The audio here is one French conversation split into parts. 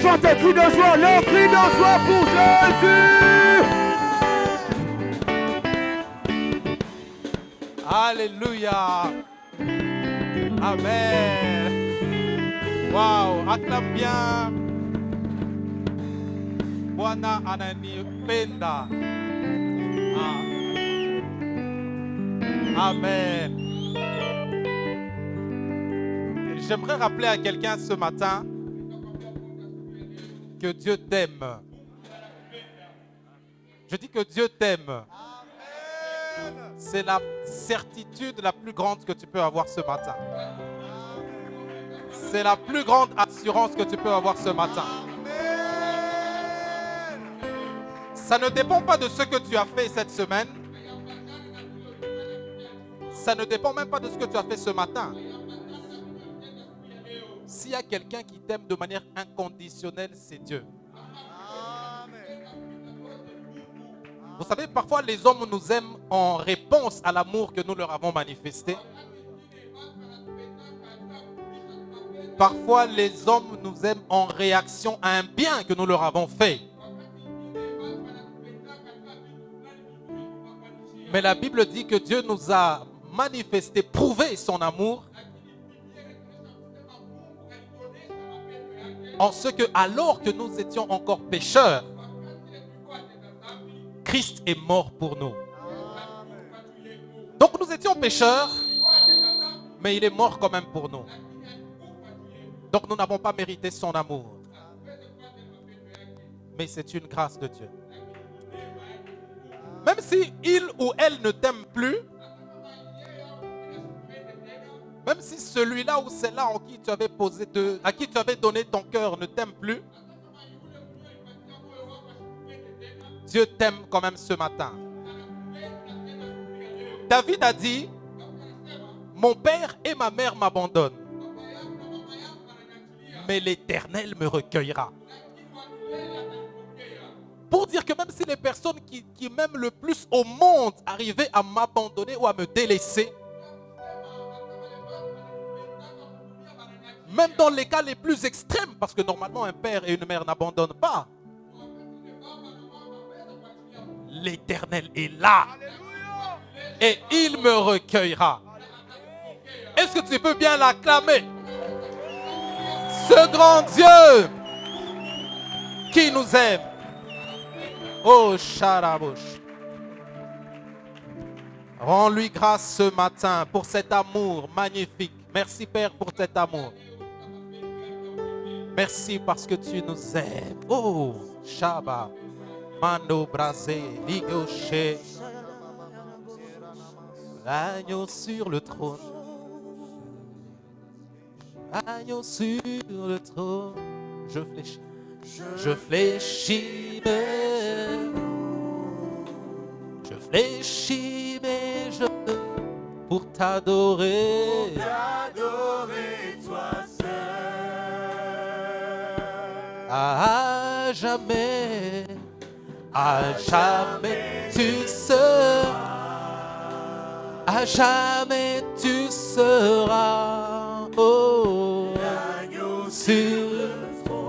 chante un cri de joie, le cri de joie pour Jésus. Alléluia. Amen. Wow, acclame bien. Bwana ananipenda. Amen. J'aimerais rappeler à quelqu'un ce matin que Dieu t'aime. Je dis que Dieu t'aime. C'est la certitude la plus grande que tu peux avoir ce matin. C'est la plus grande assurance que tu peux avoir ce matin. Ça ne dépend pas de ce que tu as fait cette semaine. Ça ne dépend même pas de ce que tu as fait ce matin. S'il y a quelqu'un qui t'aime de manière inconditionnelle, c'est Dieu. Vous savez, parfois les hommes nous aiment en réponse à l'amour que nous leur avons manifesté. Parfois les hommes nous aiment en réaction à un bien que nous leur avons fait. Mais la Bible dit que Dieu nous a manifesté, prouvé son amour en ce que, alors que nous étions encore pécheurs, Christ est mort pour nous. Donc nous étions pécheurs, mais il est mort quand même pour nous. Donc nous n'avons pas mérité son amour. Mais c'est une grâce de Dieu. Même si il ou elle ne t'aime plus, même si celui-là ou celle-là en qui tu avais à qui tu avais donné ton cœur ne t'aime plus, Dieu t'aime quand même ce matin. David a dit, mon père et ma mère m'abandonnent, mais l'Éternel me recueillera. Pour dire que même si les personnes qui m'aiment le plus au monde arrivaient à m'abandonner ou à me délaisser, même dans les cas les plus extrêmes, parce que normalement un père et une mère n'abandonnent pas, l'Éternel est là et il me recueillera. Est-ce que tu peux bien l'acclamer? Ce grand Dieu qui nous aime. Oh, Charabouche. Rends-lui grâce ce matin pour cet amour magnifique. Merci Père pour cet amour. Merci parce que tu nous aimes. Oh, Shaba. Mando Brasé, Ligoché. L'agneau sur le trône. Agneau sur le trône. Je fléchis. Je fléchis, mes genoux pour t'adorer. Pour t'adorer, toi seul. À jamais tu seras. À jamais tu seras. Oh,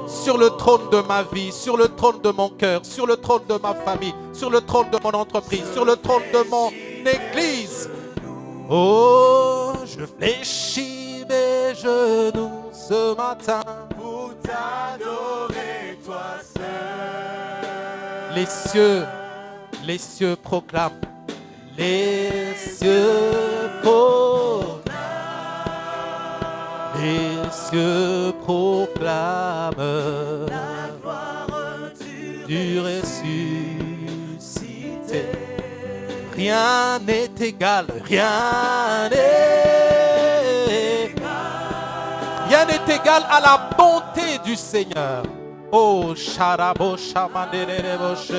sur le trône de ma vie, sur le trône de mon cœur, sur le trône de ma famille, sur le trône de mon entreprise, sur le trône de mon église. Oh, je fléchis mes genoux ce matin pour t'adorer, toi seul. Les cieux proclament, les cieux proclament. Les cieux proclament la gloire du ressuscité. Rien n'est égal, rien n'est égal à la bonté du Seigneur. Oh, Charabo, Chamandereboshe.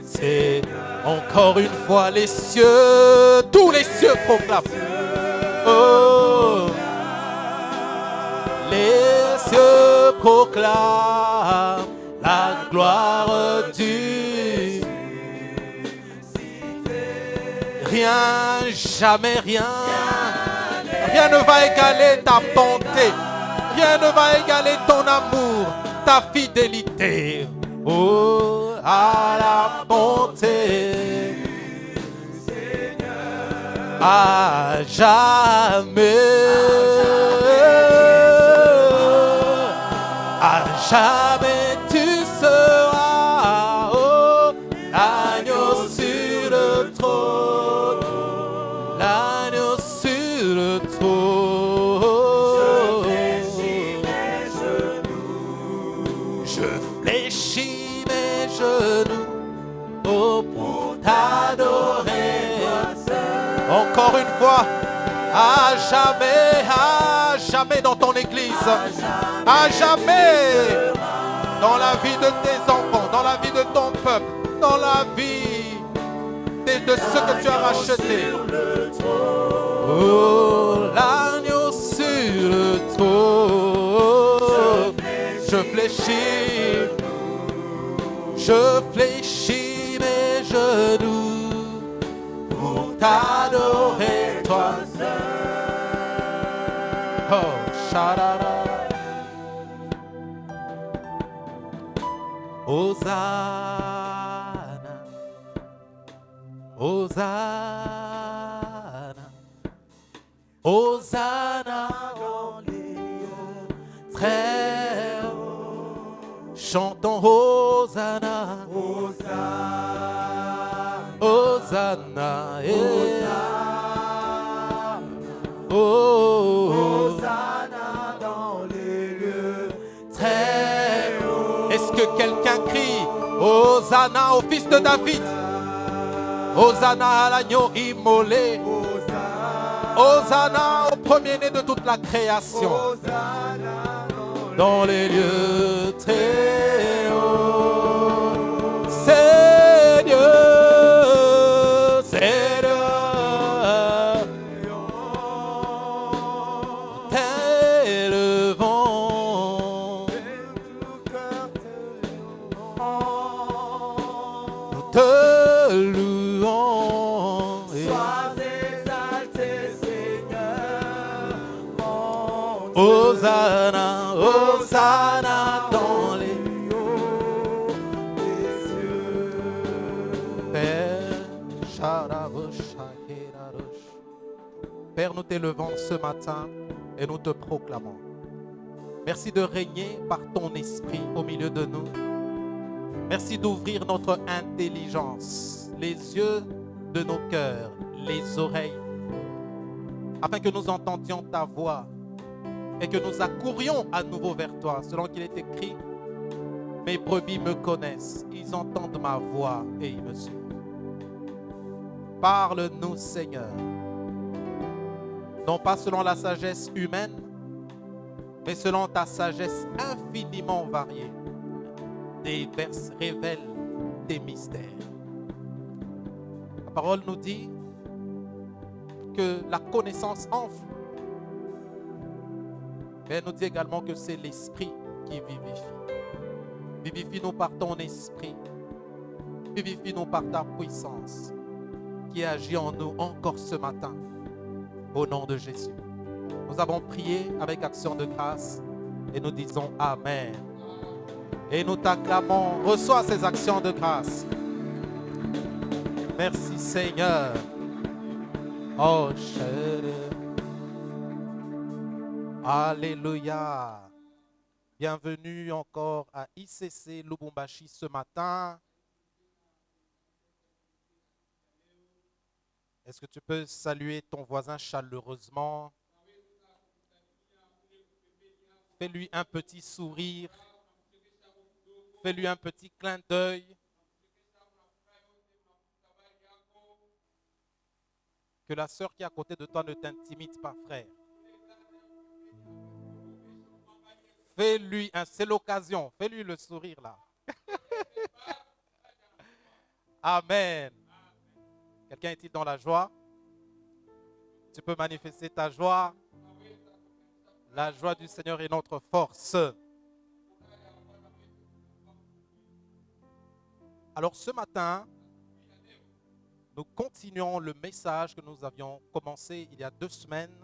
C'est encore une fois les cieux, tous les cieux proclament. Oh, les cieux proclament la gloire du. Rien, jamais rien. Rien ne va égaler ta bonté. rien ne va égaler ton amour, ta fidélité. Oh, à la bonté, à jamais, à jamais tu seras, oh, l'agneau sur le trône, l'agneau sur le trône. Je fléchis mes genoux, oh, pour t'adorer. Encore une fois, à jamais dans ton église, à jamais dans la vie de tes enfants, dans la vie de ton peuple, dans la vie de ceux que tu as rachetés. Oh, l'agneau sur le trône, je fléchis mes genoux pour t'adorer, toi seul. Oh, sharara. Hosanna, Hosanna, Hosanna dans les lieux très hauts. Chantons Hosanna, Hosanna, Hosanna, Hosanna dans les lieux très hauts. Est-ce que quelqu'un crie Hosanna au fils de David? Hosanna à l'agneau immolé. Hosanna au premier-né de toute la création. Dans les lieux très hauts. Seigneur, Seigneur, t'élevons. Nous te louons. Sois exalté, Seigneur, mon Dieu. Hosanna, Hosanna dans les hauts des cieux. Père, nous t'élevons ce matin et nous te proclamons. Merci de régner par ton esprit au milieu de nous. Merci d'ouvrir notre intelligence, les yeux de nos cœurs, les oreilles, afin que nous entendions ta voix et que nous accourions à nouveau vers toi, selon qu'il est écrit, mes brebis me connaissent, ils entendent ma voix et ils me suivent. Parle-nous, Seigneur, non pas selon la sagesse humaine, mais selon ta sagesse infiniment variée. Déverse, révèle tes mystères. La parole nous dit que la connaissance enfle, mais elle nous dit également que c'est l'esprit qui vivifie. Vivifie-nous par ton esprit, vivifie-nous par ta puissance qui agit en nous encore ce matin, au nom de Jésus. Nous avons prié avec action de grâce et nous disons Amen. Et nous t'acclamons, reçois ces actions de grâce. Merci Seigneur. Oh, chérie. Alléluia. Bienvenue encore à ICC Lubumbashi ce matin. Est-ce que tu peux saluer ton voisin chaleureusement? Fais-lui un petit sourire. Fais-lui un petit clin d'œil. Que la sœur qui est à côté de toi ne t'intimide pas, frère. Fais-lui, c'est l'occasion. Fais-lui le sourire là. Amen. Quelqu'un est-il dans la joie? Tu peux manifester ta joie. La joie du Seigneur est notre force. Alors ce matin, nous continuons le message que nous avions commencé il y a 2 semaines.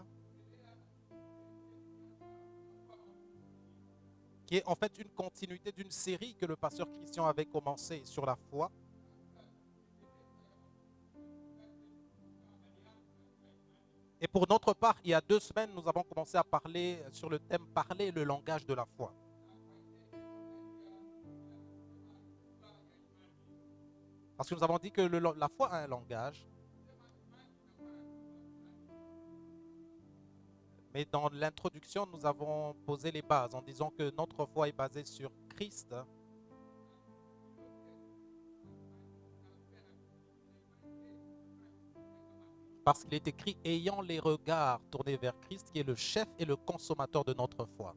qui est en fait une continuité d'une série que le pasteur Christian avait commencé sur la foi. Et pour notre part, il y a 2 semaines, nous avons commencé à parler sur le thème « Parler le langage de la foi ». Parce que nous avons dit que la foi a un langage. Mais dans l'introduction, nous avons posé les bases en disant que notre foi est basée sur Christ. Parce qu'il est écrit « Ayant les regards tournés vers Christ, qui est le chef et le consommateur de notre foi. »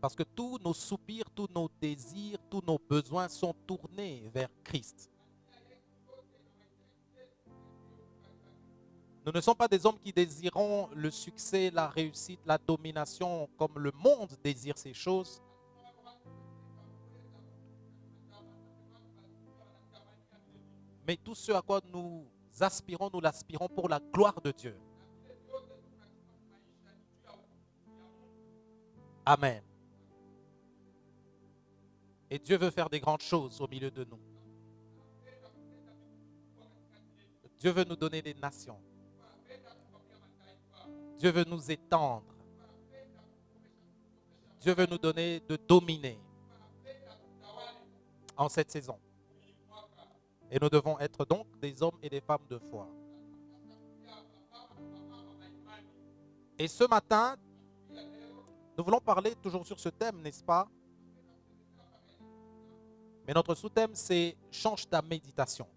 Parce que tous nos soupirs, tous nos désirs, tous nos besoins sont tournés vers Christ. Nous ne sommes pas des hommes qui désirons le succès, la réussite, la domination, comme le monde désire ces choses. Mais tout ce à quoi nous aspirons, nous l'aspirons pour la gloire de Dieu. Amen. Et Dieu veut faire des grandes choses au milieu de nous. Dieu veut nous donner des nations. Dieu veut nous étendre. Dieu veut nous donner de dominer en cette saison. Et nous devons être donc des hommes et des femmes de foi. Et ce matin, nous voulons parler toujours sur ce thème, n'est-ce pas? Mais notre sous-thème, c'est « Change ta méditation ».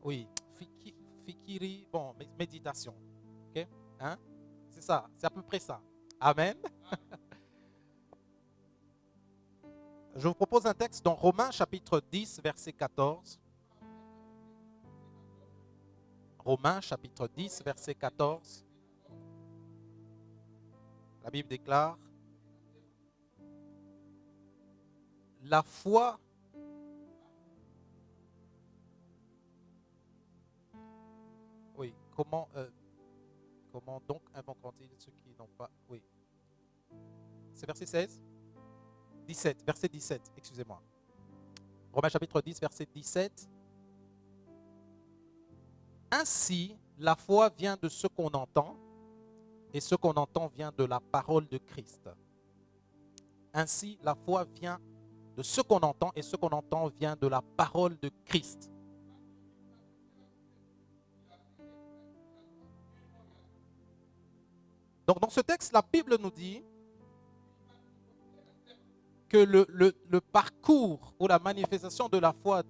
Oui, fikiri, bon, méditation. Ok? Hein? C'est ça, c'est à peu près ça. Amen. Je vous propose un texte dans Romains chapitre 10, verset 14. Romains chapitre 10, verset 14. La Bible déclare: la foi oui, comment donc invoqueront-ils ceux qui n'ont pas... Oui. C'est verset 16 17, verset 17, excusez-moi. Romains chapitre 10, verset 17. Ainsi, la foi vient de ce qu'on entend, et ce qu'on entend vient de la parole de Christ. Ainsi, la foi vient de ce qu'on entend, et ce qu'on entend vient de la parole de Christ. Donc, dans ce texte, la Bible nous dit que le parcours ou la manifestation de la foi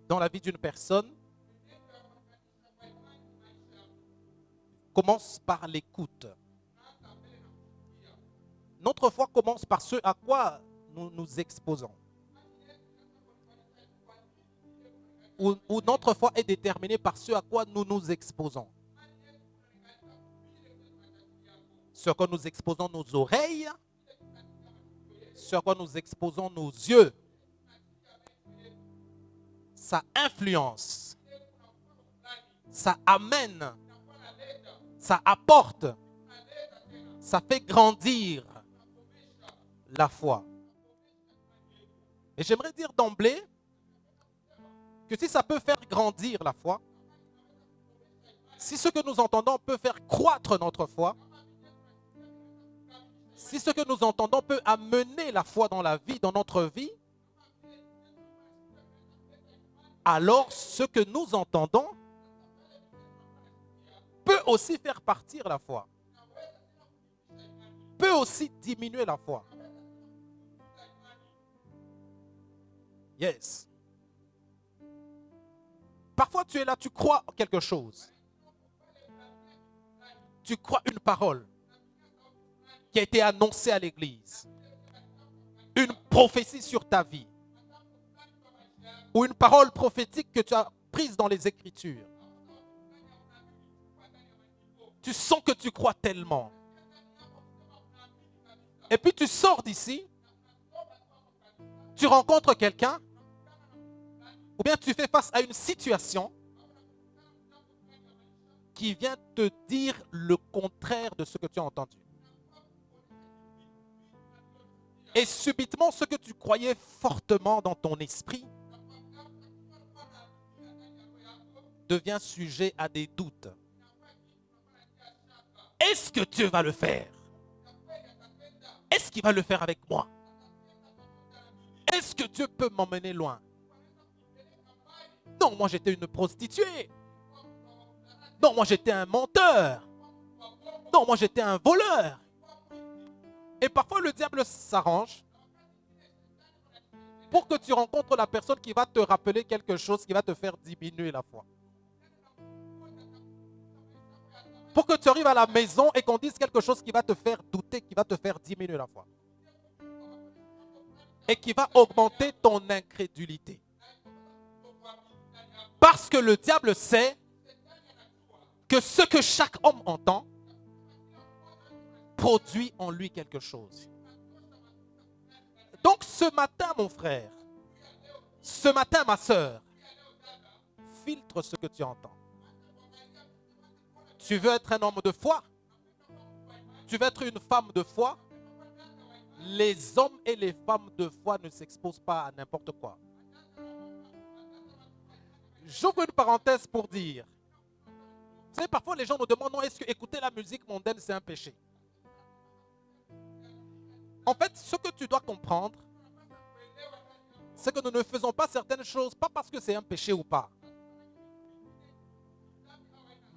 dans la vie d'une personne commence par l'écoute. Notre foi commence par ce à quoi nous nous exposons. Ou notre foi est déterminée par ce à quoi nous nous exposons. Ce à quoi nous exposons nos oreilles, ce à quoi nous exposons nos yeux, ça influence, ça amène, ça apporte, ça fait grandir la foi. Et j'aimerais dire d'emblée que si ça peut faire grandir la foi, si ce que nous entendons peut faire croître notre foi, si ce que nous entendons peut amener la foi dans la vie, dans notre vie, alors ce que nous entendons peut aussi faire partir la foi, peut aussi diminuer la foi. Yes. Parfois tu es là, tu crois quelque chose. Tu crois une parole qui a été annoncée à l'église. Une prophétie sur ta vie. Ou une parole prophétique que tu as prise dans les Écritures. Tu sens que tu crois tellement. Et puis tu sors d'ici. Tu rencontres quelqu'un. Ou bien tu fais face à une situation. qui vient te dire le contraire de ce que tu as entendu. Et subitement, ce que tu croyais fortement dans ton esprit devient sujet à des doutes. Est-ce que Dieu va le faire? Est-ce qu'il va le faire avec moi? Est-ce que Dieu peut m'emmener loin? Non, moi j'étais une prostituée. Non, moi j'étais un menteur. Non, moi j'étais un voleur. Et parfois le diable s'arrange pour que tu rencontres la personne qui va te rappeler quelque chose qui va te faire diminuer la foi. Pour que tu arrives à la maison et qu'on dise quelque chose qui va te faire douter, qui va te faire diminuer la foi. Et qui va augmenter ton incrédulité. Parce que le diable sait que ce que chaque homme entend produit en lui quelque chose. Donc ce matin, mon frère, ce matin, ma soeur, filtre ce que tu entends. Tu veux être un homme de foi? Tu veux être une femme de foi? Les hommes et les femmes de foi ne s'exposent pas à n'importe quoi. J'ouvre une parenthèse pour dire, vous savez, parfois les gens nous demandent, non, est-ce que écouter la musique mondaine, c'est un péché? En fait, ce que tu dois comprendre, c'est que nous ne faisons pas certaines choses, pas parce que c'est un péché ou pas.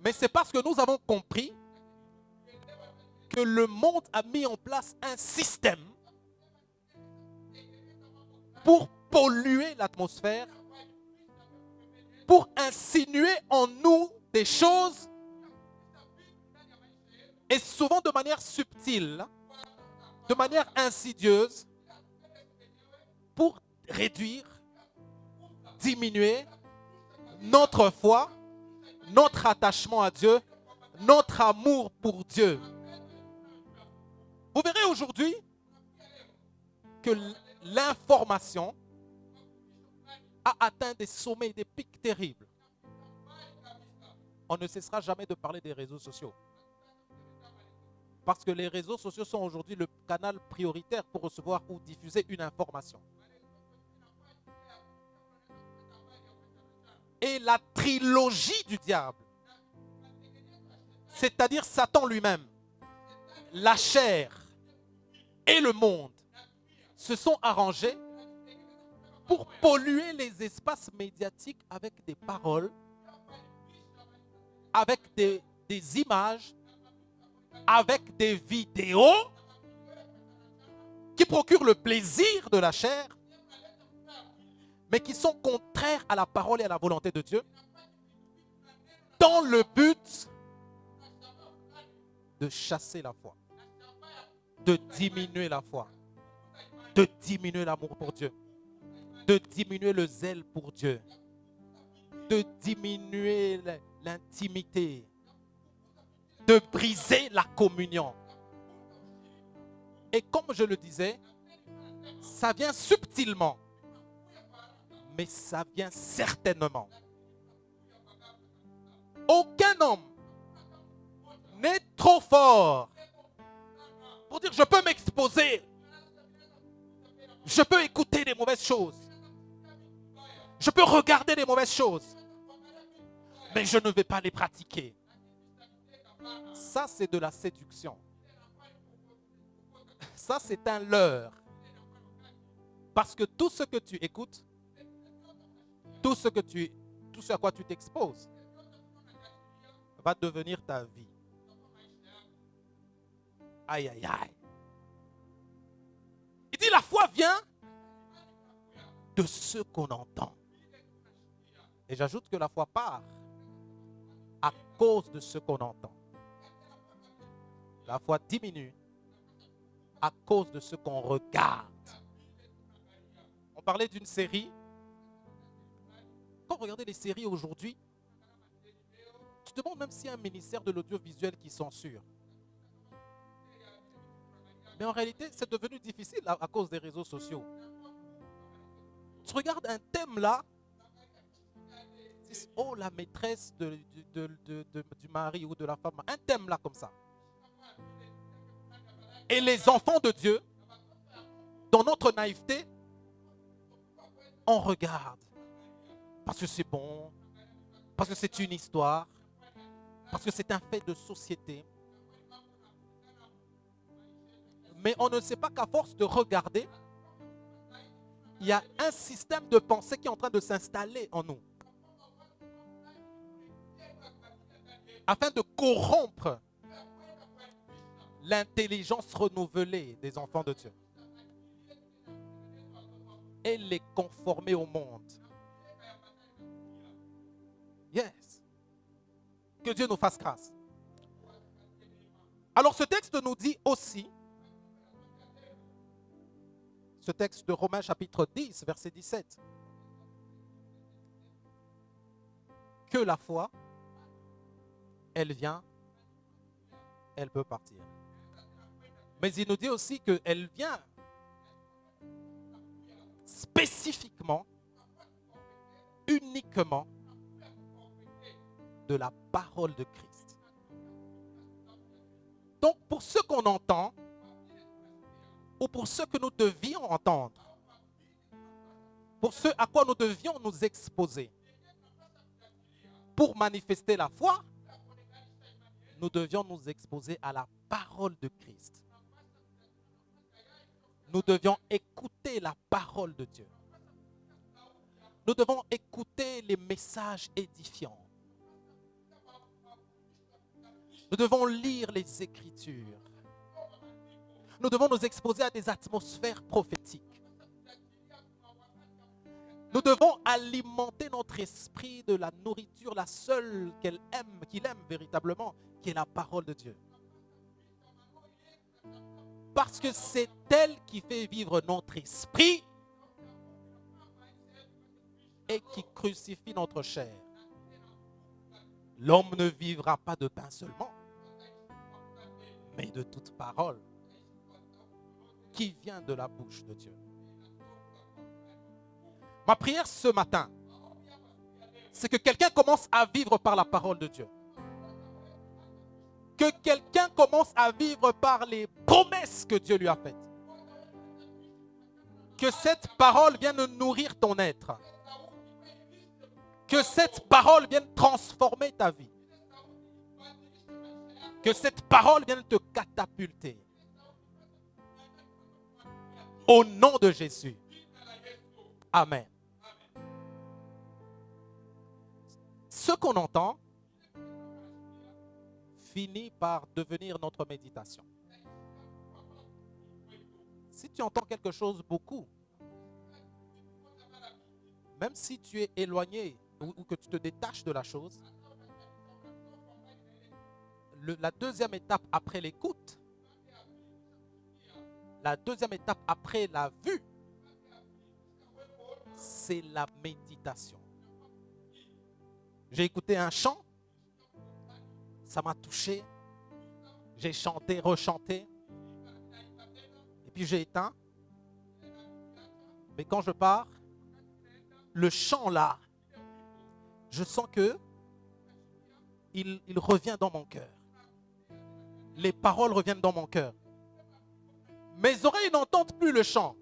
Mais c'est parce que nous avons compris que le monde a mis en place un système pour polluer l'atmosphère, pour insinuer en nous des choses, et souvent de manière subtile, de manière insidieuse, pour réduire, diminuer notre foi, notre attachement à Dieu, notre amour pour Dieu. Vous verrez aujourd'hui que l'information a atteint des sommets, des pics terribles. On ne cessera jamais de parler des réseaux sociaux. Parce que les réseaux sociaux sont aujourd'hui le canal prioritaire pour recevoir ou diffuser une information. Et la trilogie du diable, c'est-à-dire Satan lui-même, la chair et le monde, se sont arrangés pour polluer les espaces médiatiques avec des paroles, avec des images, avec des vidéos qui procurent le plaisir de la chair, mais qui sont contraires à la parole et à la volonté de Dieu, dans le but de chasser la foi, de diminuer la foi, de diminuer l'amour pour Dieu, de diminuer le zèle pour Dieu, de diminuer l'intimité, de briser la communion. Et comme je le disais, ça vient subtilement, mais ça vient certainement. Aucun homme n'est trop fort pour dire je peux m'exposer, je peux écouter des mauvaises choses, je peux regarder des mauvaises choses, mais je ne vais pas les pratiquer. Ça, c'est de la séduction. Ça, c'est un leurre. Parce que tout ce que tu écoutes, tout ce à quoi tu t'exposes, va devenir ta vie. Aïe, aïe, aïe. Il dit la foi vient de ce qu'on entend. Et j'ajoute que la foi part à cause de ce qu'on entend. La foi diminue à cause de ce qu'on regarde. On parlait d'une série. Quand vous regardez les séries aujourd'hui, tu te demandes même s'il y a un ministère de l'audiovisuel qui censure. Mais en réalité, c'est devenu difficile à cause des réseaux sociaux. Tu regardes un thème là, disent, oh, la maîtresse du mari ou de la femme. Un thème là comme ça. Et les enfants de Dieu, dans notre naïveté, on regarde. Parce que c'est bon, parce que c'est une histoire, parce que c'est un fait de société. Mais on ne sait pas qu'à force de regarder, il y a un système de pensée qui est en train de s'installer en nous. Afin de corrompre l'intelligence renouvelée des enfants de Dieu. Et les conformer au monde. Yes. Que Dieu nous fasse grâce. Alors ce texte nous dit aussi, ce texte de Romains chapitre 10, verset 17, que la foi, elle vient, elle peut partir. Mais il nous dit aussi qu'elle vient spécifiquement, uniquement de la parole de Christ. Donc pour ce qu'on entend, ou pour ce que nous devions entendre, pour ce à quoi nous devions nous exposer, pour manifester la foi, nous devions nous exposer à la parole de Christ. Nous devions écouter la parole de Dieu. Nous devons écouter les messages édifiants. Nous devons lire les Écritures. Nous devons nous exposer à des atmosphères prophétiques. Nous devons alimenter notre esprit de la nourriture, la seule qu'il aime véritablement, qui est la parole de Dieu. Parce que c'est elle qui fait vivre notre esprit et qui crucifie notre chair. L'homme ne vivra pas de pain seulement, mais de toute parole qui vient de la bouche de Dieu. Ma prière ce matin, c'est que quelqu'un commence à vivre par la parole de Dieu. Que quelqu'un commence à vivre par les promesses que Dieu lui a faites. Que cette parole vienne nourrir ton être. Que cette parole vienne transformer ta vie. Que cette parole vienne te catapulter. Au nom de Jésus. Amen. Ce qu'on entend finit par devenir notre méditation. Si tu entends quelque chose beaucoup, même si tu es éloigné ou que tu te détaches de la chose, la deuxième étape après l'écoute, la deuxième étape après la vue, c'est la méditation. J'ai écouté un chant, ça m'a touché, j'ai chanté, rechanté, et puis j'ai éteint. Mais quand je pars, le chant là, je sens que il revient dans mon cœur. Les paroles reviennent dans mon cœur. Mes oreilles n'entendent plus le chant.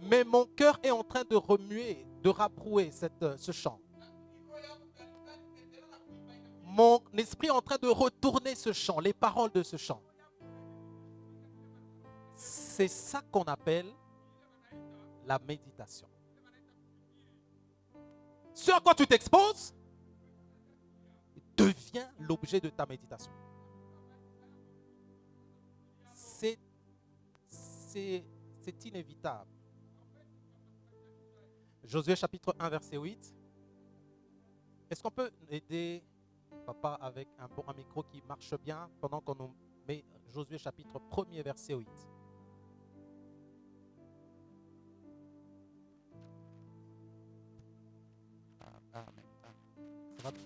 Mais mon cœur est en train de remuer, de rabrouer ce chant. Mon esprit est en train de retourner ce chant, les paroles de ce chant. C'est ça qu'on appelle la méditation. Ce à quoi tu t'exposes devient l'objet de ta méditation. C'est inévitable. Josué chapitre 1 verset 8. Est-ce qu'on peut aider papa avec un micro qui marche bien pendant qu'on nous met Josué chapitre 1er verset 8. Amen. Ça va?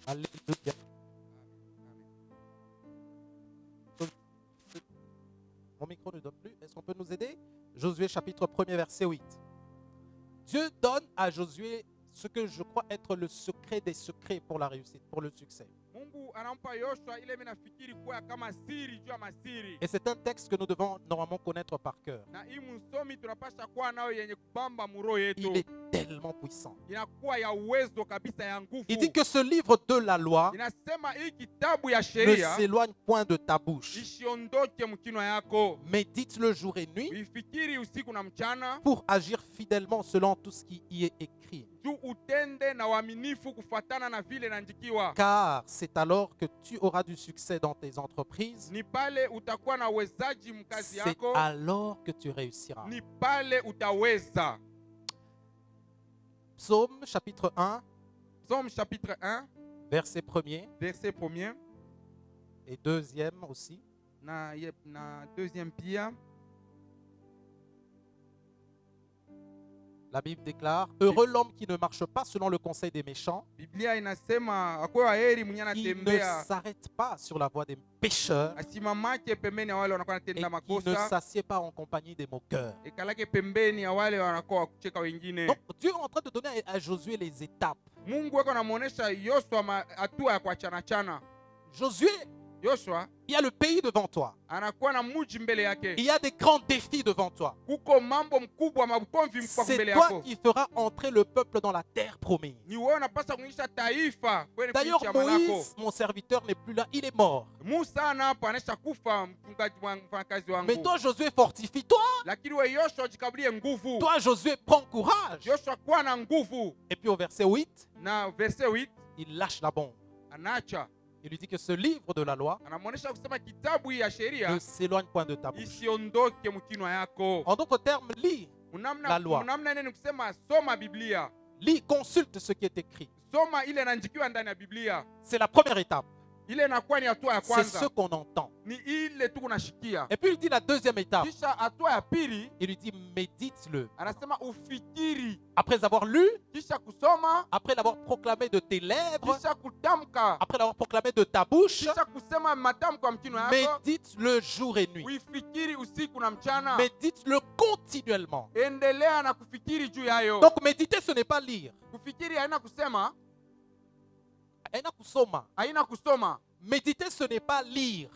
Alléluia. Josué chapitre 1er verset 8. Dieu donne à Josué ce que je crois être le secret des secrets pour la réussite, pour le succès. Mungu anampa Yoshua ile mimi nafikiri kuwa kama siri juu ya masiri. Et c'est un texte que nous devons normalement connaître par cœur. Na hii msomi tunapasha kuwa nao yenye kubamba muro yetu. Il est tellement puissant. Inakuwa ya uwezo kabisa ya nguvu. Il dit que ce livre de la loi Inasema hii kitabu ya ne sheria s'éloigne point de ta bouche. isiondoke mkino yako. Médite-le jour et nuit Uifikiri usiku na mchana pour agir fidèlement selon tout ce qui y est écrit. juu utende na uaminifu kufuatana na vile naandikiwa. Car c'est alors que tu auras du succès dans tes entreprises. Ni pale utakuwa na uwezaji mkazi C'est yako. alors que tu réussiras. Ni pale utaweza. Psaume chapitre 1, Psaume chapitre 1, verset 1er verset 1er et 2e aussi. na deuxième pia. La Bible déclare: Heureux l'homme qui ne marche pas selon le conseil des méchants, Biblia inasema akoa heri mwenye qui ne anatembea s'arrête pas sur la voie des pécheurs, asimamake pembeni ya wale wanakuwa et wanatenda qui ne makosa, s'assied pas en compagnie des moqueurs. ikalake pembeni ya wale wanakuwa kucheka wengine. Donc Dieu est en train de donner à Josué les étapes. Mungu wako anamuonesha Yoshua hatua ya kuachana chana. Josué, Yoshua il y a le pays devant toi. anakuwa na muji mbele Il yake, y a des grands défis devant toi. kuko mambo mkubwa mabukomvi mkubwa mbele C'est toi yako. qui feras entrer le peuple dans la terre promise. Ni wewe unapaswa kuingisha taifa kwenye D'ailleurs, nchi ya manako. Moïse, mon serviteur, n'est plus là, il est mort. Musa napo anaisha kufa, mfanyakazi wangu. Mais toi, Josué, fortifie-toi. Lakini we Yoshua jikabulie nguvu. Toi, Josué, prends courage. Yoshua kuwa na nguvu. Et puis au verset 8, Na verset 8 il lâche la bombe. anacha Il lui dit que ce livre de la loi anamuonesha kusema kitabu hii ya ne sheria s'éloigne point de ta bouche. isiondoke mkinwa yako. En d'autres termes, lis, la loi. Mnamna nini kusema soma Biblia. lis, consulte ce qui est écrit. Soma ile inaandikiwa ndani ya Biblia. C'est la première étape. Ile inakuwa ni hatua ya C'est ce kwanza. qu'on entend. Ni ile tu kunashikia. Et puis il dit la deuxième étape. Kisha hatua ya pili Il lui dit médite-le. anasema ufikiri. Après avoir lu, Kisha kusoma, après l'avoir proclamé de tes lèvres, kisha kutamka, après l'avoir proclamé de ta bouche, kisha kusema matamko ya mkino yako. médite-le jour et nuit. Uifikiri usiku na mchana. Médite-le continuellement. Endelea na kufikiri juu yayo. Donc méditer, ce n'est pas lire. Kufikiri haina kusema, Haina kusoma. haina kusoma. Méditer, ce n'est pas lire.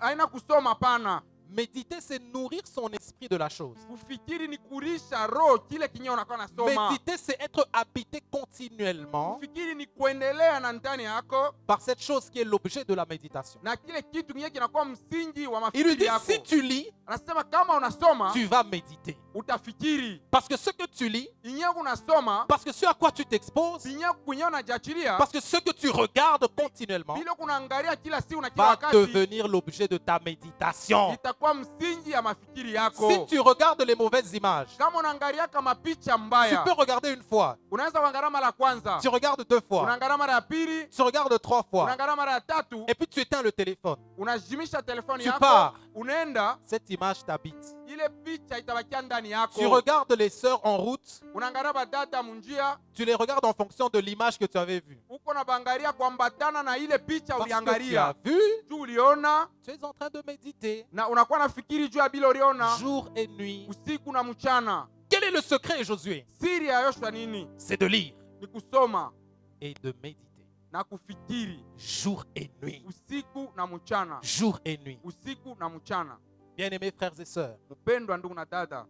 Haina kusoma pana. Méditer, c'est nourrir son esprit de la chose. Kufikiri ni kurisha roho kile kinyo unakuwa nasoma. Méditer, c'est être habité continuellement Kufikiri ni kuendelea na ndani yako par cette chose qui est l'objet de la méditation. na kile kitu kinye kinakuwa msingi wa Il lui mafikiri dit, yako. si tu lis, Anasema kama unasoma tu vas méditer. utafikiri. Parce que ce que tu lis, Inye unasoma parce que ce à quoi tu t'exposes, binye kunye unajiachilia parce que ce que tu regardes continuellement bila kunaangalia kila siku na kila va wakati devenir l'objet de ta méditation. itakuwa msingi ya mafikiri yako. Si tu regardes les mauvaises images, Kama unaangalia kama picha tu mbaya, peux regarder une fois, unaweza kuangalia mara ya kwanza, tu regardes deux fois, unaangalia mara ya pili, tu regardes trois fois, unaangalia mara ya tatu, et puis tu éteins le téléphone. unajimisha telefoni Tu yako, pars. unaenda, Cette image t'habite. ile picha itabakia ndani Tu yako. regardes les sœurs en route, Unaangalia badada munjia, tu les regardes en fonction de l'image que tu avais vue. uko na bangalia kuambatana na ile picha Parce que tu as uliangalia. vu, Juu uliona tu es en train de méditer na unakuwa nafikiri juu ya bila uliona jour et nuit. usiku na mchana. Quel est le secret, Josué? Siri ya Yoshua nini? C'est de lire Ni kusoma et de méditer na kufikiri jour et nuit. usiku na mchana, Jour et nuit. usiku na mchana. Bien-aimés frères et sœurs, Mpendwa ndugu na dada,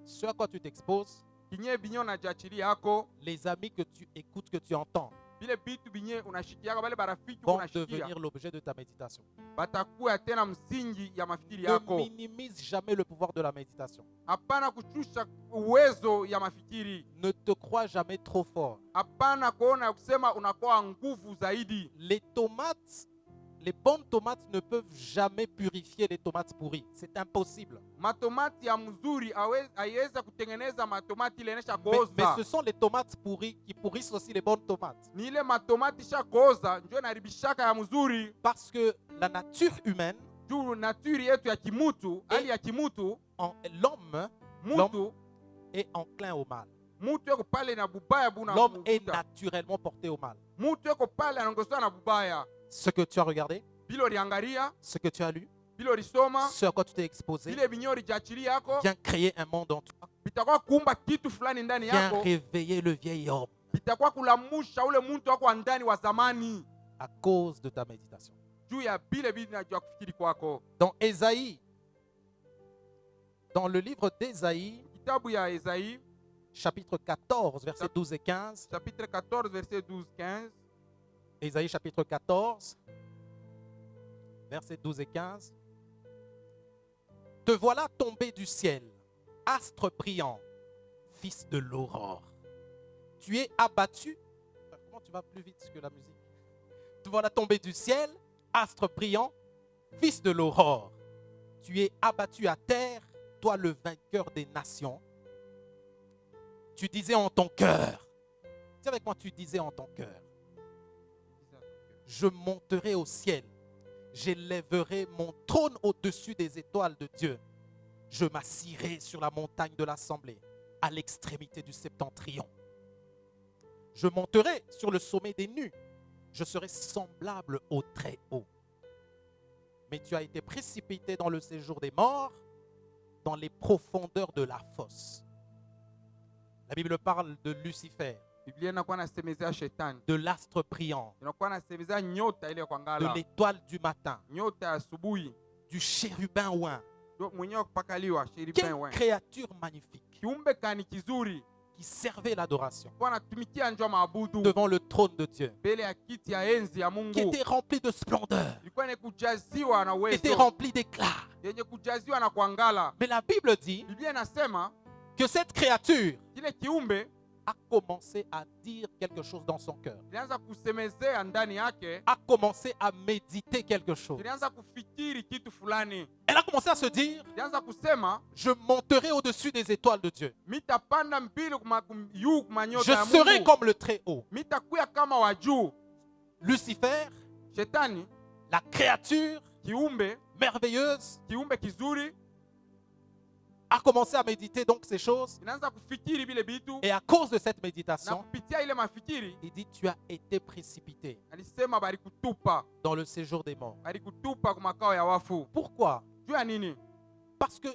ce à quoi tu t'exposes, kinye binye unajiachilia yako, les amis que tu écoutes, que tu entends, vile bitu binye unashikia yako, vale barafiki vont unashikia devenir l'objet de ta méditation. batakuwa tena msingi ya mafikiri Ne yako. minimise jamais le pouvoir de la méditation. Hapana kuchusha uwezo ya mafikiri. Ne te crois jamais trop fort. Hapana kuona kusema unakuwa nguvu zaidi. Les tomates, les bonnes tomates ne peuvent jamais purifier les tomates pourries. C'est impossible. Matomati ya mzuri haiweza kutengeneza matomati ile inesha Mais kooza. ce sont les tomates pourries qui pourrissent aussi les bonnes tomates. Ni ile matomati sha kooza ndio naribishaka ya mzuri. Parce que la nature humaine, Juu naturi yetu ya kimutu, hali ya kimutu, l'homme mutu est enclin au mal. mutu yako pale na bubaya buna L'homme est mukuta. naturellement porté au mal. Mutu yako pale anaongozwa na bubaya. Ce que tu as regardé, Bilo liangalia, ce que tu as lu, Bilo lisoma, ce à quoi tu t'es exposé, vile binyori jachili yako, viens créer un monde en toi, bitakuwa kuumba kitu fulani ndani viens yako, réveiller le vieil homme bitakuwa kulamusha ule muntu wako wa ndani wa zamani, à cause de ta méditation. juu ya bile binajua kufikiri kwako. Dans Ésaïe, dans le livre d'Ésaïe, Kitabu ya Esaïe, chapitre 14, versets 12 et 15, chapitre 14, verset 12-15. Ésaïe chapitre 14, versets 12 et 15. Te voilà tombé du ciel, astre brillant, fils de l'aurore. Tu es abattu. Comment tu vas plus vite que la musique? Te voilà tombé du ciel, astre brillant, fils de l'aurore. Tu es abattu à terre, toi le vainqueur des nations. Tu disais en ton cœur. Dis avec moi, tu disais en ton cœur. Je monterai au ciel. J'élèverai mon trône au-dessus des étoiles de Dieu. Je m'assirai sur la montagne de l'assemblée, à l'extrémité du septentrion. Je monterai sur le sommet des nues. Je serai semblable au Très-Haut. Mais tu as été précipité dans le séjour des morts, dans les profondeurs de la fosse. La Bible parle de Lucifer, Biblia inakuwa nasemezea shetani, de l'astre brillant, inakuwa nasemezea nyota ile kwa de ngala, l'étoile du matin, nyota ya asubuhi, du chérubin oint. mwenyewe kupakaliwa Quelle shiripin we, créature magnifique kiumbe kani kizuri qui servait l'adoration kwa natumikia njoo maabudu devant le trône de Dieu, mbele ya kiti ya enzi ya qui Mungu, était rempli de splendeur, ilikuwa ni kujaziwa na qui était uwezo, rempli d'éclat. yenye kujaziwa na kuangala. Mais la Bible dit Biblia inasema que cette créature kile kiumbe a commencé à dire quelque chose dans son cœur, ilianza kusemezea ndani yake, a commencé à méditer quelque chose. ilianza kufikiri kitu fulani, Elle a commencé à se dire, ilianza kusema je monterai au-dessus des étoiles de Dieu. mitapanda mbili yu kumanyota Je ya serai Mungu, comme le Très-Haut. mitakuya kama wa juu. Lucifer, Shetani la créature kiumbe kizuri a commencé à méditer donc ces choses. inaanza kufikiri vile vitu, Et à cause de cette na méditation, kupitia ile mafikiri il dit, tu as été précipité alisema balikutupa, dans le séjour des morts. balikutupa kwa makao ya wafu. Pourquoi? Juu ya nini? Parce que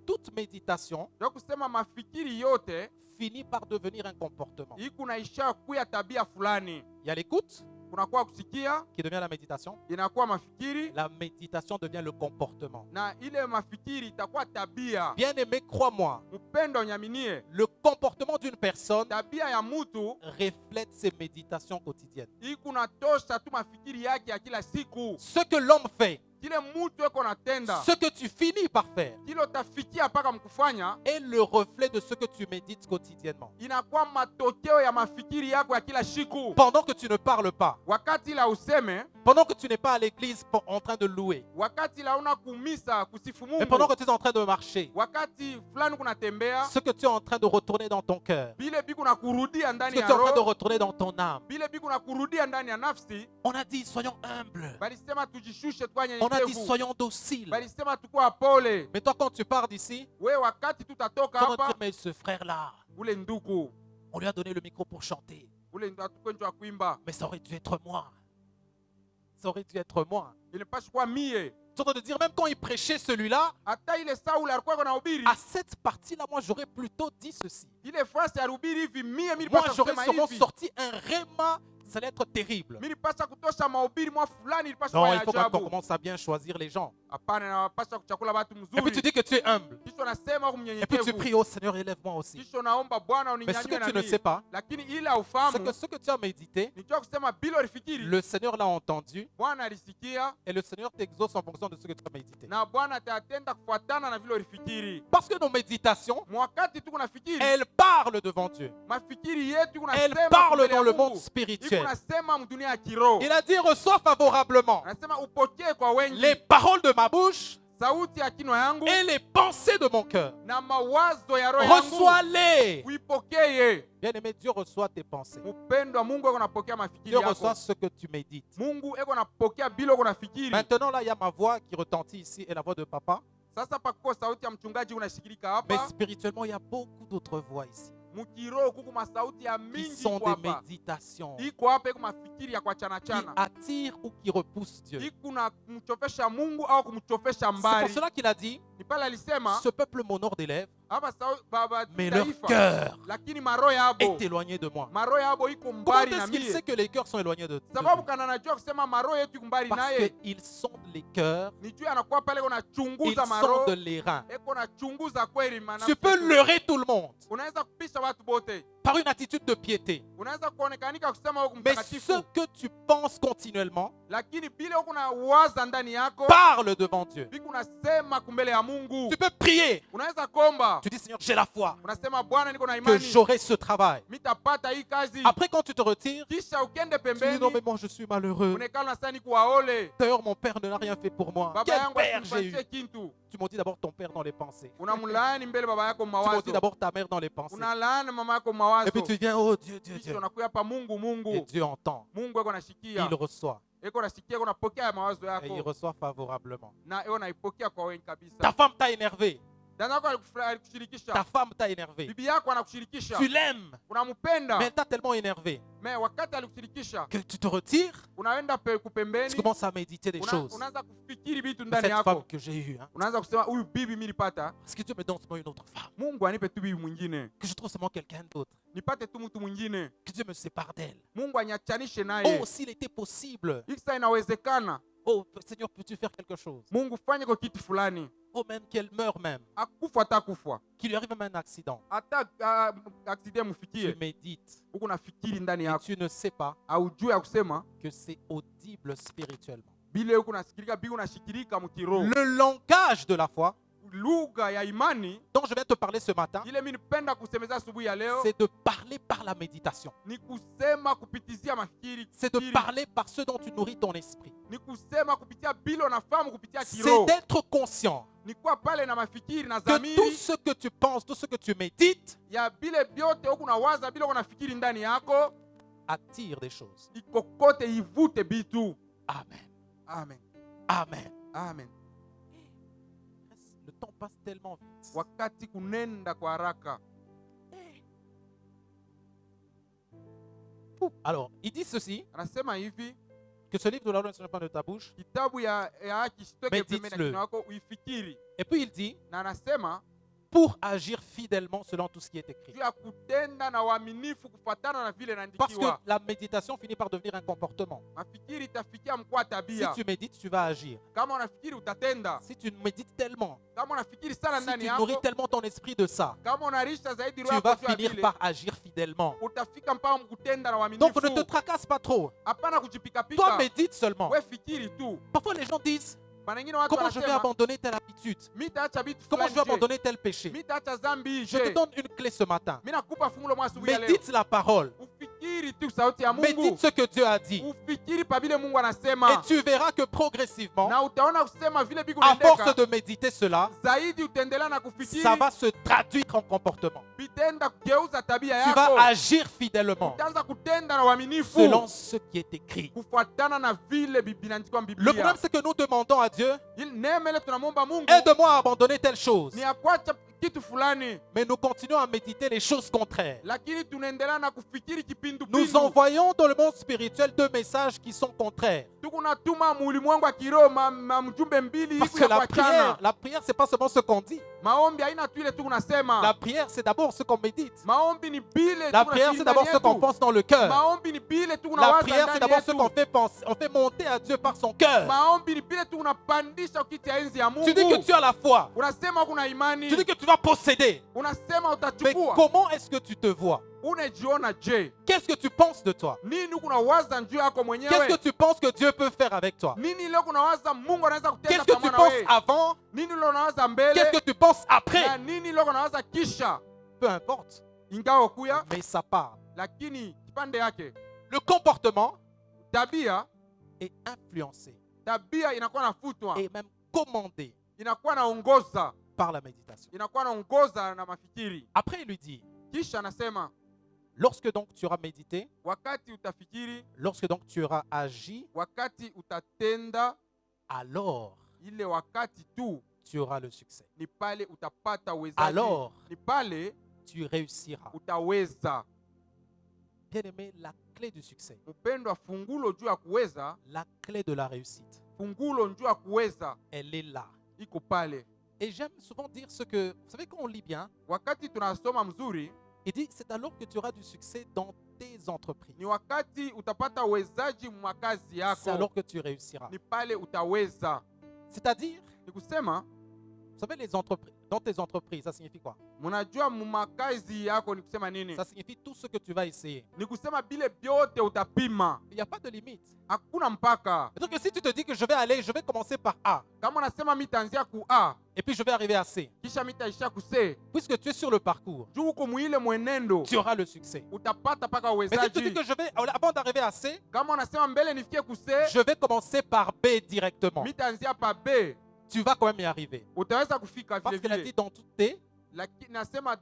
toute méditation Ndio kusema mafikiri yote finit par devenir un comportement. hii kunaisha kuya tabia fulani, Il y a l'écoute kunakuwa kusikia, qui devient la méditation. inakuwa mafikiri, La méditation devient le comportement. na ile mafikiri itakuwa tabia. Bien-aimé, crois-moi, Mpendo nyaminie, le comportement d'une personne tabia ya mutu reflète ses méditations quotidiennes. hii kunatosha tu mafikiri yake ya kila siku. Ce que l'homme fait, Kile mutu eko natenda, ce que tu finis par faire, kile utafikia mpaka mkufanya, est le reflet de ce que tu médites quotidiennement. inakuwa matokeo ya mafikiri yako ya kila siku. Pendant que tu ne parles pas, Wakati la useme, pendant que tu n'es pas à l'église en train de louer, wakati la una kumisa kusifu mais pendant Mungu, que tu es en train de marcher, wakati fulani kunatembea, ce que tu es en train de retourner dans ton cœur, bile biku na kurudia ce ndani que ya tu es en train de roho, retourner dans ton âme, bile biku na kurudia ndani ya nafsi, on a dit soyons humbles, balisema tujishushe kwa on a dit nyenyekevu, soyons dociles. balisema tukuwa pole. Mais toi, quand tu pars d'ici, We wakati tutatoka tu vas dire, hapa, mais ce frère-là, ule nduku on lui a donné le micro pour chanter, ule ndo atukwenjwa kuimba, mais ça aurait dû être moi. Ça aurait dû être moi. ilipaswa kuwa mie. Tu es en train de dire, même quand il prêchait celui-là, Hata ile Sauli alikuwa iko nahubiri, à cette partie-là, moi, j'aurais plutôt dit ceci. ile fasi alihubiri hivi, mie Moi, nilipaswa j'aurais kusema sûrement hivi, sorti un réma, ça allait être terrible. mimi nilipaswa kutosha mahubiri mwa fulani, ilipaswa Non, kuwa il ya faut quand même qu'on ajabu. commence à bien choisir les gens. Hapana, napaswa kuchakula watu Et puis tu mzuri. dis que tu es humble. Kisha unasema huko Et puis tu mnyenyekevu, pries, oh Seigneur, élève-moi aussi. kisha unaomba Bwana Mais ce uninyanyue que na tu ne mimi. sais pas, Lakini ile c'est haufahamu, que ce que tu as médité, nijua kusema bila ulifikiri, le Seigneur l'a entendu Bwana alisikia et le Seigneur t'exauce en fonction de ce que tu as médité. na Bwana atatenda kufuatana na vile ulifikiri. Parce que nos méditations, Mwakati tuko nafikiri, elles parlent devant Dieu. mafikiri yetu Elles kunasema parlent mbele ya dans le Mungu. monde spirituel. Kunasema mdunia ya kiroho. Il a dit, reçois favorablement Anasema upokee kwa wengi les paroles de ma bouche sauti ya kinywa yangu et les pensées de mon cœur. na mawazo ya roho yangu. Reçois-les. Uipokee. Bien-aimé, Dieu reçoit tes pensées. Mpendwa, Mungu eko napokea mafikiri Dieu yako. reçoit ce que tu médites. Mungu eko napokea bila uko nafikiri. Maintenant, là, il y a ma voix qui retentit ici et la voix de papa. Sasa pakuko sauti ya mchungaji unashikilika Mais hapa. spirituellement, il y a beaucoup d'autres voix ici. Mukiro kuku masauti ya qui mingi sont iko des hapa. méditations Iko hapa iko mafikiri ya kwa chana qui chana. attirent ou qui repoussent Dieu. Iko na kumchofesha Mungu au kumchofesha C'est pour mbali. cela qu'il a dit, Ni pale alisema ce peuple m'honore des lèvres, hapa baba mais leur taifa. cœur Lakini maro yabo. est éloigné de moi. Maro yabo iko Comment mbali na est-ce qu'il mie. sait que les cœurs sont éloignés de Sababu Dieu? kana anajua kusema maro yetu iko mbali Parce naye. qu'ils sondent les cœurs, Ni juu anakuwa pale kuna ils chunguza maro. sondent les reins. Eko na chunguza kweli maana. Tu peux leurrer tout le monde Unaweza kupisha watu bote. par une attitude de piété. Unaweza kuonekanika kusema wewe Mais mtakatifu. ce que tu penses continuellement Lakini bile uko na waza ndani yako. parle devant Dieu. Biko unasema kumbele ya Mungu. Tu peux prier. Unaweza komba. Tu dis, Seigneur, j'ai la foi Unasema Bwana niko na que imani. j'aurai ce travail. Mitapata hii kazi. Après, quand tu te retires, Kisha ukende tu dis, pembeni. non, mais moi, je suis malheureux. Unekana unasema ni kuwaole. D'ailleurs, mon père ne l'a rien fait pour moi. Baba Quel yangu père j'ai eu. asinipatie kintu. Tu m'as dit d'abord ton père dans les pensées. Unamlaani mbele baba yako Tu m'as dit mawazo. d'abord ta mère dans les pensées. Unalaani mama yako Et mawazo. puis tu viens, oh Dieu, Dieu, Kisha Dieu. unakuya hapa Mungu Et Mungu. Dieu entend. Mungu eko nasikia. Il reçoit. Eko nasikia eko napokea mawazo Et il yako. reçoit favorablement. Na eko naipokea kwa wengi kabisa. Ta femme t'a énervé. Dada yako Ta alikushirikisha. femme t'a énervé. Bibi yako anakushirikisha. Tu l'aimes, Unampenda. mais elle t'a tellement énervé Me wakati alikushirikisha. que tu te retires. Unaenda Tu kupembeni. commences à méditer des choses. Unaanza kufikiri vitu Cette ndani femme yako. que j'ai eue, hein, Unaanza kusema huyu bibi mimi nilipata. est-ce que Dieu me donne seulement une autre femme? Mungu anipe tu bibi mwingine. Que je trouve seulement quelqu'un d'autre? Nipate tu mtu mwingine. Que Dieu me sépare d'elle? Mungu anyachanishe naye. Oh, s'il était possible. Hiki inawezekana. Oh, Seigneur, peux-tu faire quelque chose? Mungu fanye kwa kitu fulani. Oh, même qu'elle meure même. Akufa hata kufa. Qu'il lui arrive même un accident. Hata accident Tu mfikie. médites. Huko nafikiri ndani Et yako. tu ne sais pas Aujue ya kusema que c'est audible spirituellement. bile huko nasikirika bibi unashikirika mkiroho. Le langage de la foi Lugha ya imani dont je viens te parler ce matin, ile mimi nipenda kusemeza asubuhi ya leo c'est de parler par la méditation. ni kusema kupitizia mafikiri. C'est de parler par ce dont tu nourris ton esprit. Ni kusema kupitia bile unafahamu kupitia C'est kiroho. d'être conscient Ni kuwa pale na mafikiri na que tout dhamiri ce que tu penses, tout ce que tu médites, ya bile vyote huko unawaza bile unafikiri ndani yako attire des choses. ikokote ivute bitu. Amen. Amen. Amen. Amen. Le temps passe tellement vite. Wakati kunenda kwa haraka. Alors, il dit ceci, Anasema hivi, que ce livre de la loi ne sort pas de ta bouche. kitabu ya haki sitoke Médite-le. pembeni ya kinywa yako uifikiri. Et puis il dit, Na anasema pour agir fidèlement selon tout ce qui est écrit. juu ya kutenda na uaminifu kufatana na vile Parce que inaandikiwa. la méditation finit par devenir un comportement. Mafikiri itafikia mkuu wa Si tabia. tu médites, tu vas agir. Kama unafikiri utatenda. Si tu médites tellement, Kama unafikiri sana si ndani tu nourris yako, tellement ton esprit de ça, kama unarisha zaidi tu roho vas yako juu ya finir vile, par agir fidèlement. utafika mpaka mkutenda na Donc ne te uaminifu. tracasse pas trop. Hapana Toi, kujipikapika. médite seulement. We fikiri tu. Parfois, les gens disent, Mara nyingine watu comment je vais wanasema abandonner telle habitude? mitaacha vitu Comment je vais fulani je. abandonner tel péché? Mitaacha dhambi Je te je. donne une clé ce matin. Mimi nakupa fungulo mwa asubuhi ya leo. Médite la parole. Ufikiri tu sauti ya Mungu. Médite ce que Dieu a dit. Ufikiri pa vile Mungu Et anasema. tu verras que progressivement, Na utaona kusema vile bigu à force unaendeka. de méditer cela, Zaidi utaendelea na kufikiri. ça va se traduire en comportement. Vitenda kugeuza tabia Tu yako. vas agir fidèlement Utaanza kutenda na uaminifu. selon ce qui est écrit. Kufuatana na vile binaandikwa Le Biblia. problème, c'est que nous demandons à Dieu, Ili neema ile tunamwomba Mungu aide-moi à abandonner telle chose. ni ya kuacha kitu fulani, Mais nous continuons à méditer les choses contraires. lakini tunaendelea na kufikiri Nous kipindupindu. envoyons dans le monde spirituel deux messages qui sont contraires. Tukunatuma mulimwengu wa kiroho mjumbe mbili Parce iku que ya la kuachana. prière, c'est pas seulement ce qu'on dit. Maombi haina tu ile tu La kunasema. prière, c'est d'abord ce qu'on médite. Maombi ni bile La tu prière, kunasema c'est d'abord ndani ce qu'on yetu. pense dans le cœur. Maombi ni bile tu La kunawaza prière, c'est ndani d'abord ce yetu. qu'on fait penser. On fait monter à Dieu par son cœur. Maombi ni bile tu kunapandisha kiti ya enzi ya Tu dis que Mungu. tu as la foi. Unasema kuna imani. Tu dis que tu vas posséder. Unasema Mais utachukua. comment est-ce que tu te vois? Unajiona je? Qu'est-ce que tu penses de toi? Nini kunawaza juu yako Qu'est-ce que mwenyewe? tu penses que Dieu peut faire avec toi? Nini leo kunawaza Mungu anaweza kutenda Qu'est-ce que tu pamoja na penses wewe? avant? Nini leo unawaza mbele? Qu'est-ce que tu penses Na après? nini leo unawaza kisha? Peu importe. Ingawa kuya, Mais ça parle. lakini kipande yake Le comportement tabia est influencé tabia inakuwa nafutwa, et même commandé inakuwa naongoza, par la méditation. inakuwa naongoza na mafikiri. Après, il lui dit, Kisha anasema lorsque donc tu auras médité, wakati utafikiri, lorsque donc tu auras agi, wakati utatenda, alors ile wakati tu tu auras le succès. ni pale utapata uwezaji. Alors Ni pale tu réussiras. utaweza. Bien-aimé, la clé du succès, Mpendwa, fungulo juu ya kuweza, la clé de la réussite, fungulo juu ya kuweza elle est là. iko pale. Et j'aime souvent dire ce que, vous savez, quand on lit bien, Wakati tunasoma mzuri, il dit c'est alors que tu auras du succès dans tes entreprises. ni wakati utapata uwezaji mwa kazi C'est yako, alors que tu réussiras. ni pale utaweza. C'est-à-dire, Ni kusema, vous savez, les entreprises, dans tes entreprises, ça signifie quoi? mnajua mumakazi yako ni kusema nini? Ça signifie tout ce que tu vas essayer. Ni kusema bile byote utapima, Il n'y a pas de limite. hakuna mpaka. Donc si tu te dis que je vais commencer par A, Kama unasema mitaanzia ku A et puis je vais arriver à C, kisha mitaisha ku C, puisque tu es sur le parcours, juu uko muile mwenendo tu auras le succès. utapata paka Mais si tu dis uwezaji. que avant d'arriver à C, Kama unasema mbele nifikie ku C, je vais commencer par B directement, mitaanzia pa B, tu vas quand même y arriver. utaweza kufika Parce vile qu'il a vile. dit dans toutes tes, Lakini nasema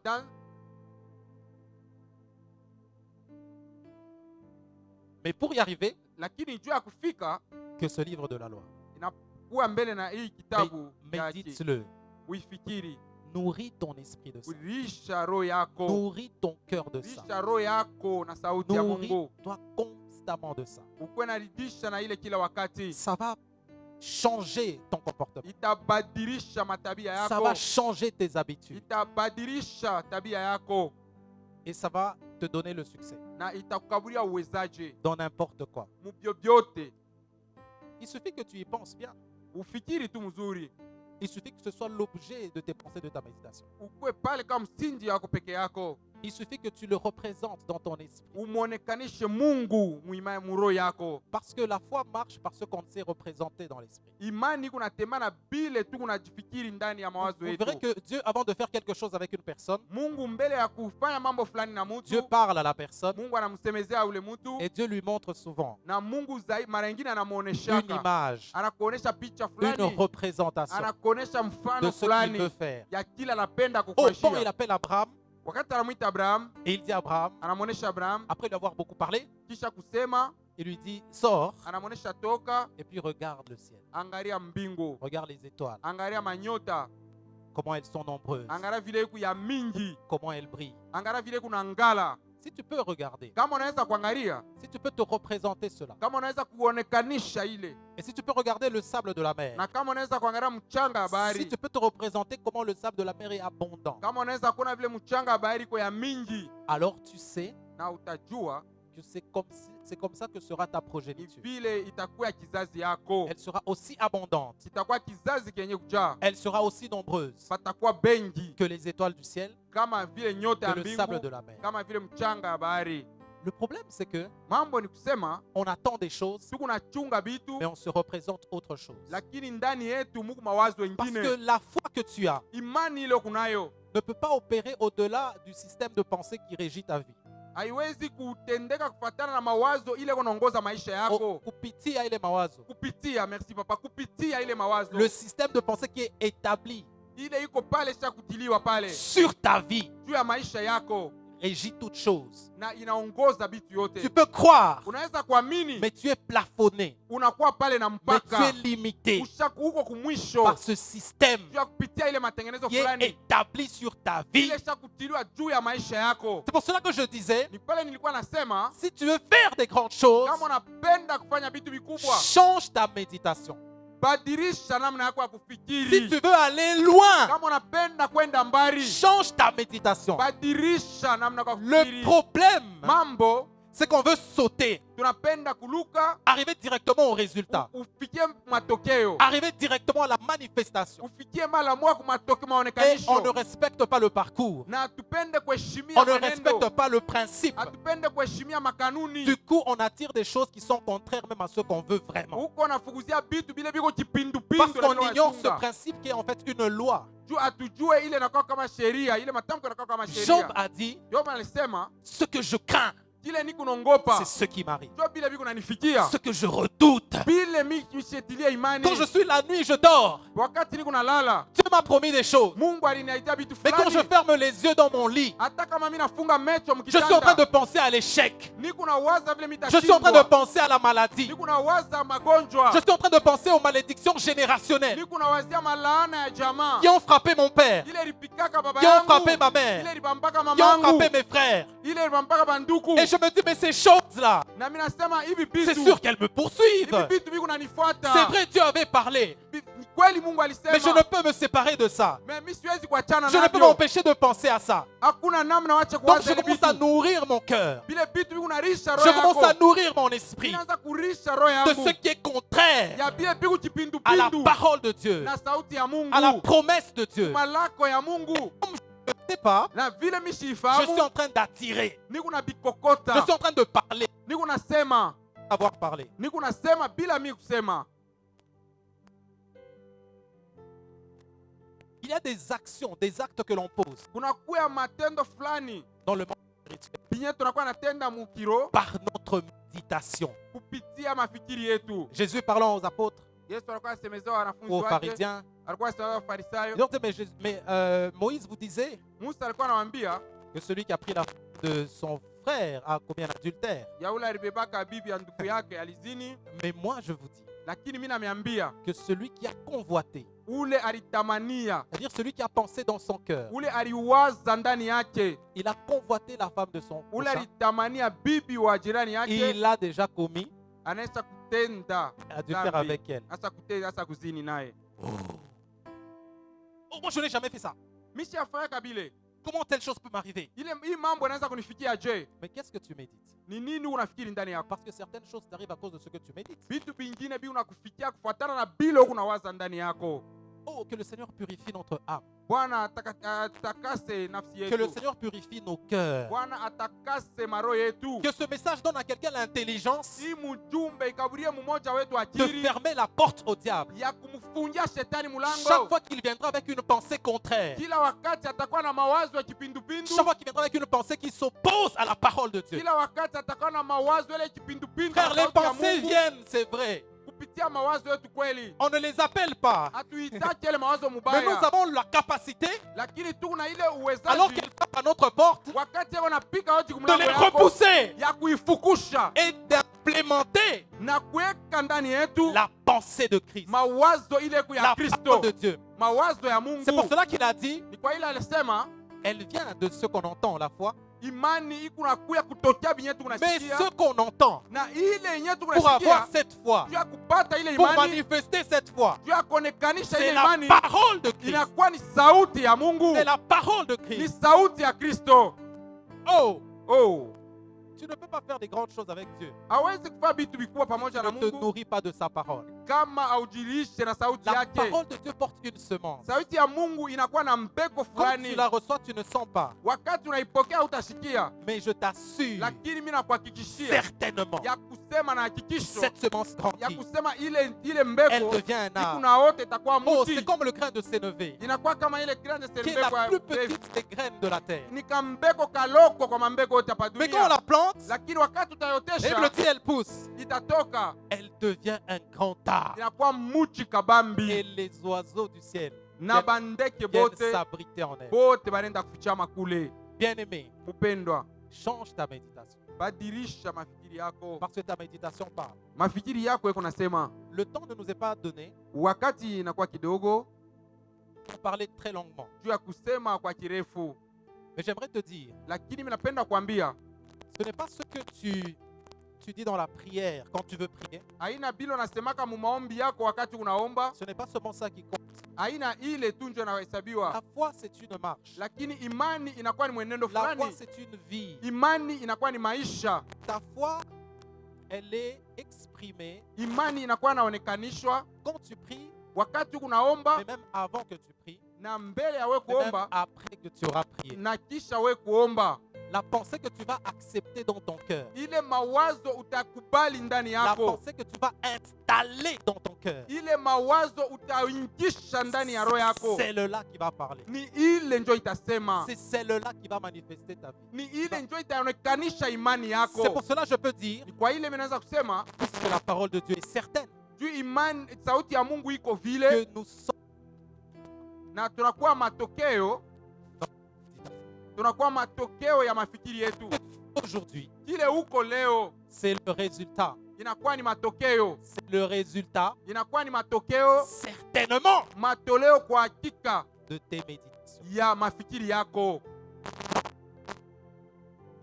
mais pour y arriver, lakini juu ya kufika que ce livre de la loi. inakuwa mbele na hii kitabu Mais yake. dites-le, Uifikiri, nourris ton esprit de ça. ulisha roho yako, Nourris ton cœur de ça. lisha roho yako na sauti ya Mungu, Nourris-toi constamment de ça. ukuwe naridhisha na ile kila wakati. Ça va changer ton comportement. Itabadilisha matabia Ça va yako, changer tes habitudes. itabadilisha tabia yako Et ça va te donner le succès na itakukabulia uwezaji dans n'importe quoi. mubyo byote. Il suffit que tu y penses bien. Ufikiri tu mzuri, Il suffit que ce soit l'objet de tes pensées, de ta méditation. ukuwe pale kama msingi yako peke yako, Il suffit que tu le représentes dans ton esprit. umwonekanishe Mungu muroho yako. Parce que la foi marche par ce qu'on sait représenter dans l'esprit. Imani kunatembea na bile tu kunajifikiri ndani ya mawazo Vous yetu. verrez que Dieu, avant de faire quelque chose avec une personne, Mungu mbele ya kufanya mambo fulani na Dieu mtu, parle à la personne Mungu anamsemezea ule mtu, et Dieu lui montre souvent na Mungu mara nyingine une anamuoneshaka, image, anakuonesha picha une fulani, représentation anakuonesha de mfano ce qu'il fulani veut faire. ya kila anapenda Au temps, il kukuashia. appelle Abraham Wakati anamwita Abraham, et il dit à Abraham, anamuonesha Abraham, après lui avoir beaucoup parlé, kisha kusema, il lui dit, sors anamuonesha toka, et puis regarde le ciel. angalia mbingu, Regarde les étoiles, angalia manyota, comment elles sont nombreuses, angalia vile iku ya mingi, comment elles brillent. angalia vile kuna ngala. Si tu peux regarder, Kama unaweza kuangalia, si tu peux te représenter cela, kama unaweza kuonekanisha ile, et si tu peux regarder le sable de la mer, na kama unaweza kuangalia mchanga ya si bahari, tu peux te représenter comment le sable de la mer est abondant, kama unaweza kuona vile mchanga ya bahari iko ya mingi, alors tu sais na utajua que c'est comme ça que sera ta ni progéniture. vile itakuwa kizazi yako, Elle sera aussi abondante, itakuwa kizazi kenye kujaa, elle sera aussi nombreuse patakuwa bengi que les étoiles du ciel, kama vile nyota ya que le sable de mbingu, la mer. kama vile mchanga ya bahari. Le problème, c'est que Mambo ni kusema on attend des choses, tuko nachunga vitu, mais on se représente autre chose. lakini ndani yetu muko mawazo Parce que wengine. la foi que tu as Imani ile kunayo ne peut pas opérer au-delà du système de pensée qui régit ta vie. haiwezi kutendeka kufatana na mawazo ile kunaongoza maisha yako, Kupitia ile mawazo, kupitia merci papa, kupitia ile mawazo le système de pensée qui est établi ile iko pale sha kutiliwa pale sur ta vie juu ya maisha yako régit toute chose. na inaongoza vitu Tu yote. peux croire, Unaweza kuamini, mais tu es plafonné, unakuwa pale na mais tu es mpaka limité uko kumwisho par ce système juu ya kupitia ile matengenezo qui est fulani établi sur ta vie. ile sha kutiliwa juu ya maisha yako. C'est pour cela que je disais, Ni pale nilikuwa nasema si tu veux faire des grandes choses, kama unapenda kufanya vitu vikubwa, change ta méditation. badilisha namna yako ya Si kufikiri. tu veux aller loin, Kama unapenda kwenda mbali, change ta méditation. badilisha namna yako ya Le kufikiri. problème, Mambo c'est qu'on veut sauter, tunapenda kuluka, arriver directement au résultat, ufikie matokeo, arriver directement à la manifestation. ufikie mara moja kwa matokeo Et on ne maonekanisho, respecte pas le parcours. na tupende kuheshimia On ne maneno, respecte pas le principe. atupende kuheshimia makanuni. Du coup, on attire des choses qui sont contraires même à ce qu'on veut vraiment. Huko nafukuzia bitu bile biko Parce kipindupindu qu'on ignore ce na principe qui est en fait une loi. juu atujue ile inakuwa kama sheria, ile matamko inakuwa kama Job sheria. a dit, Job alisema ce que je crains, kile niko naogopa, c'est ce qui m'arrive. juu bile biko nanifikia, Ce que je redoute. bile mishetilia imani. Quand je suis la nuit, je dors. Wakati niko nalala, Dieu m'a promis des choses. Mungu aliniaidia vitu Mais quand je fulani. ferme les yeux dans mon lit, Hata kama mimi nafunga macho je suis en train de mkitanda, penser à l'échec. niko nawaza vile Je suis en train de mitashindwa, penser à la maladie. niko nawaza magonjwa, Je suis en train de penser aux malédictions générationnelles niko nawazia malaana ya jamaa qui ont frappé mon père, ile ilipikaka libambaka baba qui ont yangu, frappé ma mère, ile libambaka qui ont mamangu, frappé mes frères. ile libambaka banduku. Et je me dis, mais ces choses-là, Na mimi nasema hivi c'est vitu, sûr qu'elles me hivi poursuivent. vitu viko nanifuata. C'est vrai, Dieu avait parlé, Ni kweli Mungu mais je alisema, ne peux me séparer de ça. mais mimi siwezi kuachana Je ne peux navyo. m'empêcher de penser à ça. Hakuna namna wache Donc kuwaza je ile commence à vitu. nourrir mon cœur. Vile vitu viko narisha Je roho commence à yako. nourrir mon esprit Inaanza kurisha roho de yangu. ce qui est contraire Ya vile viku à la kipindupindu parole de Dieu, na sauti ya Mungu. à la promesse de Dieu. Malako ya Mungu. Je ne sais pas, Na vile mimi je suis sifahamu, en train d'attirer. niko na Je bikokota. suis en train de parler, Niko nasema, savoir parler. niko nasema bila mimi kusema. Il y a des actions, des actes que l'on pose Kuna kuya matendo fulani dans le monde spirituel pinye tunakuwa natenda mukiro par notre méditation. kupitia mafikiri yetu. Jésus parlant aux apôtres, Yesu alikuwa asemezea wanafunzi aux wake, pharisiens, alikuwa asemezea Wafarisayo. ils ont dit, mais Moïse vous disait Musa alikuwa anawaambia que celui qui a pris la femme de son frère a commis un adultère. ya ule alibebaka bibi ya ndugu yake alizini, Mais moi je vous dis lakini mimi nameambia que celui qui a convoité, ule alitamania, c'est-à-dire celui qui a pensé dans son cœur, ule aliwaza ndani yake, il a convoité la femme de son ule prochain, alitamania bibi wa jirani yake, il a déjà commis anaisha kutenda adultère dhambi. avec elle. Asa kutenda, asa kuzini naye. Oh, moi je n'ai jamais fait ça. Mimi siyafanya kabile. Comment telle chose peut m'arriver? Hii mambo yanaweza kunifikia je? Mais qu'est-ce que tu médites? Ni nini unafikiri ndani yako? Parce que certaines choses t'arrivent à cause de ce que tu médites. Vitu vingine bi unakufikia kufuatana na bile huko unawaza ndani yako. Oh, que le Seigneur purifie notre âme. Bwana atakase nafsi Que le yetu. Seigneur purifie nos cœurs. Bwana atakase maro yetu. Que ce message donne à quelqu'un l'intelligence Hii mjumbe ikaburie mmoja wetu de akili fermer la porte au diable. ya kumfungia shetani Chaque mlango. fois qu'il viendra avec une pensée contraire. Kila wakati atakuwa na mawazo ya kipindupindu. Chaque fois qu'il viendra avec une pensée qui s'oppose à la parole de Dieu. Kila wakati atakuwa na mawazo ile kipindupindu. Frère, ya les sauti ya pensées Mungu. viennent, c'est vrai. Kupitia mawazo yetu kweli. On ne les appelle pas. Hatuitaki ile mawazo Mais nous mubaya. avons la capacité, Lakini tu na ile alors uwezaji qu'elles frappent à notre porte, wakati yako napika hoji de kumlango les yako repousser ya kuifukusha et d'implémenter na kuweka ndani yetu la pensée de Christ, mawazo ile ku ya la Kristo, parole de Dieu. mawazo ya C'est pour Mungu. cela qu'il a dit, Ni kwa ile alisema elle vient de ce qu'on entend la foi, imani iko nakuya kutokea binye mais tunasikia ce qu'on entend na ile yenye pour avoir tunasikia cette foi, juu ya kupata ile pour imani, manifester cette foi, juu ya kuonekanisha c'est ile la imani parole de Christ, inakuwa ni sauti ya Mungu, c'est la parole de ni Christ. sauti ya Kristo. Oh, Oh, tu ne peux pas faire des grandes choses avec Dieu. hawezi kufanya vitu vikubwa Tu pamoja na ne te Mungu nourris pas de sa parole. kama aujilishe na sauti La yake. parole de Dieu porte une semence. Sauti ya Mungu inakuwa na mbeko Quand fulani, tu la reçois, tu ne sens pas. wakati unaipokea utashikia, Mais je t'assure, lakini mimi nakuhakikishia certainement, ya kusema na hakikisho cette semence ya grandit. kusema ile Elle mbeko devient un siku arbre. na wote itakuwa Oh, mti, c'est comme le grain de sénévé, inakuwa kama ile grande qui est la mbeko plus petite des graines de la terre. ni kambeko kaloko kwa mambeko yote hapa Mais quand on dunia, la plante, lakini wakati et utayotesha le elle pousse, itatoka elle devient un grand arbre. inakuwa muchi Et kabambi, les oiseaux du ciel na bandeke viennent bote s'abriter en elle. bote banenda kufichama kule. Bien-aimé, Mpendwa, change ta méditation. badilisha mafikiri yako. Parce que ta méditation parle. Mafikiri yako iko nasema, Le temps ne nous est pas donné wakati inakuwa kidogo pour parler très longuement. juu ya kusema kwa kirefu, Mais j'aimerais te dire, lakini mimi napenda kuambia ce n'est pas ce que tu dis dans la prière quand tu veux prier. aina bilo nasemaka mu maombi yako wakati unaomba, Ce n'est pas seulement ça qui compte. aina ile tu ndio inahesabiwa, La foi, c'est une marche. lakini imani inakuwa ni mwenendo La foi, fulani. c'est une vie. Imani inakuwa ni maisha. Ta foi, elle est exprimée Imani inakuwa inaonekanishwa quand tu pries, wakati unaomba mais même avant que tu pries, na mbele ya we mais même kuomba après que tu auras prié. na kisha we kuomba. La pensée que tu vas accepter dans ton cœur, Ile mawazo utakubali ndani la yako, pensée que tu vas installer dans ton cœur, ile mawazo utaingisha ndani ya roho yako, c'est celle-là qui va parler. ni ile njo itasema, C'est celle-là qui va manifester ta vie. ni ile njo itaonekanisha imani C'est yako. pour cela que je peux dire, Ni kwa ile mimi naweza kusema puisque la parole de Dieu est certaine, juu imani, sauti ya Mungu iko vile, que nous sommes na tunakuwa matokeo ya mafikiri yetu. aujourd'hui, Kile uko leo c'est le résultat. inakuwa ni matokeo, C'est le résultat, inakuwa ni matokeo, certainement, matoleo kwa hakika de tes méditations. ya mafikiri yako.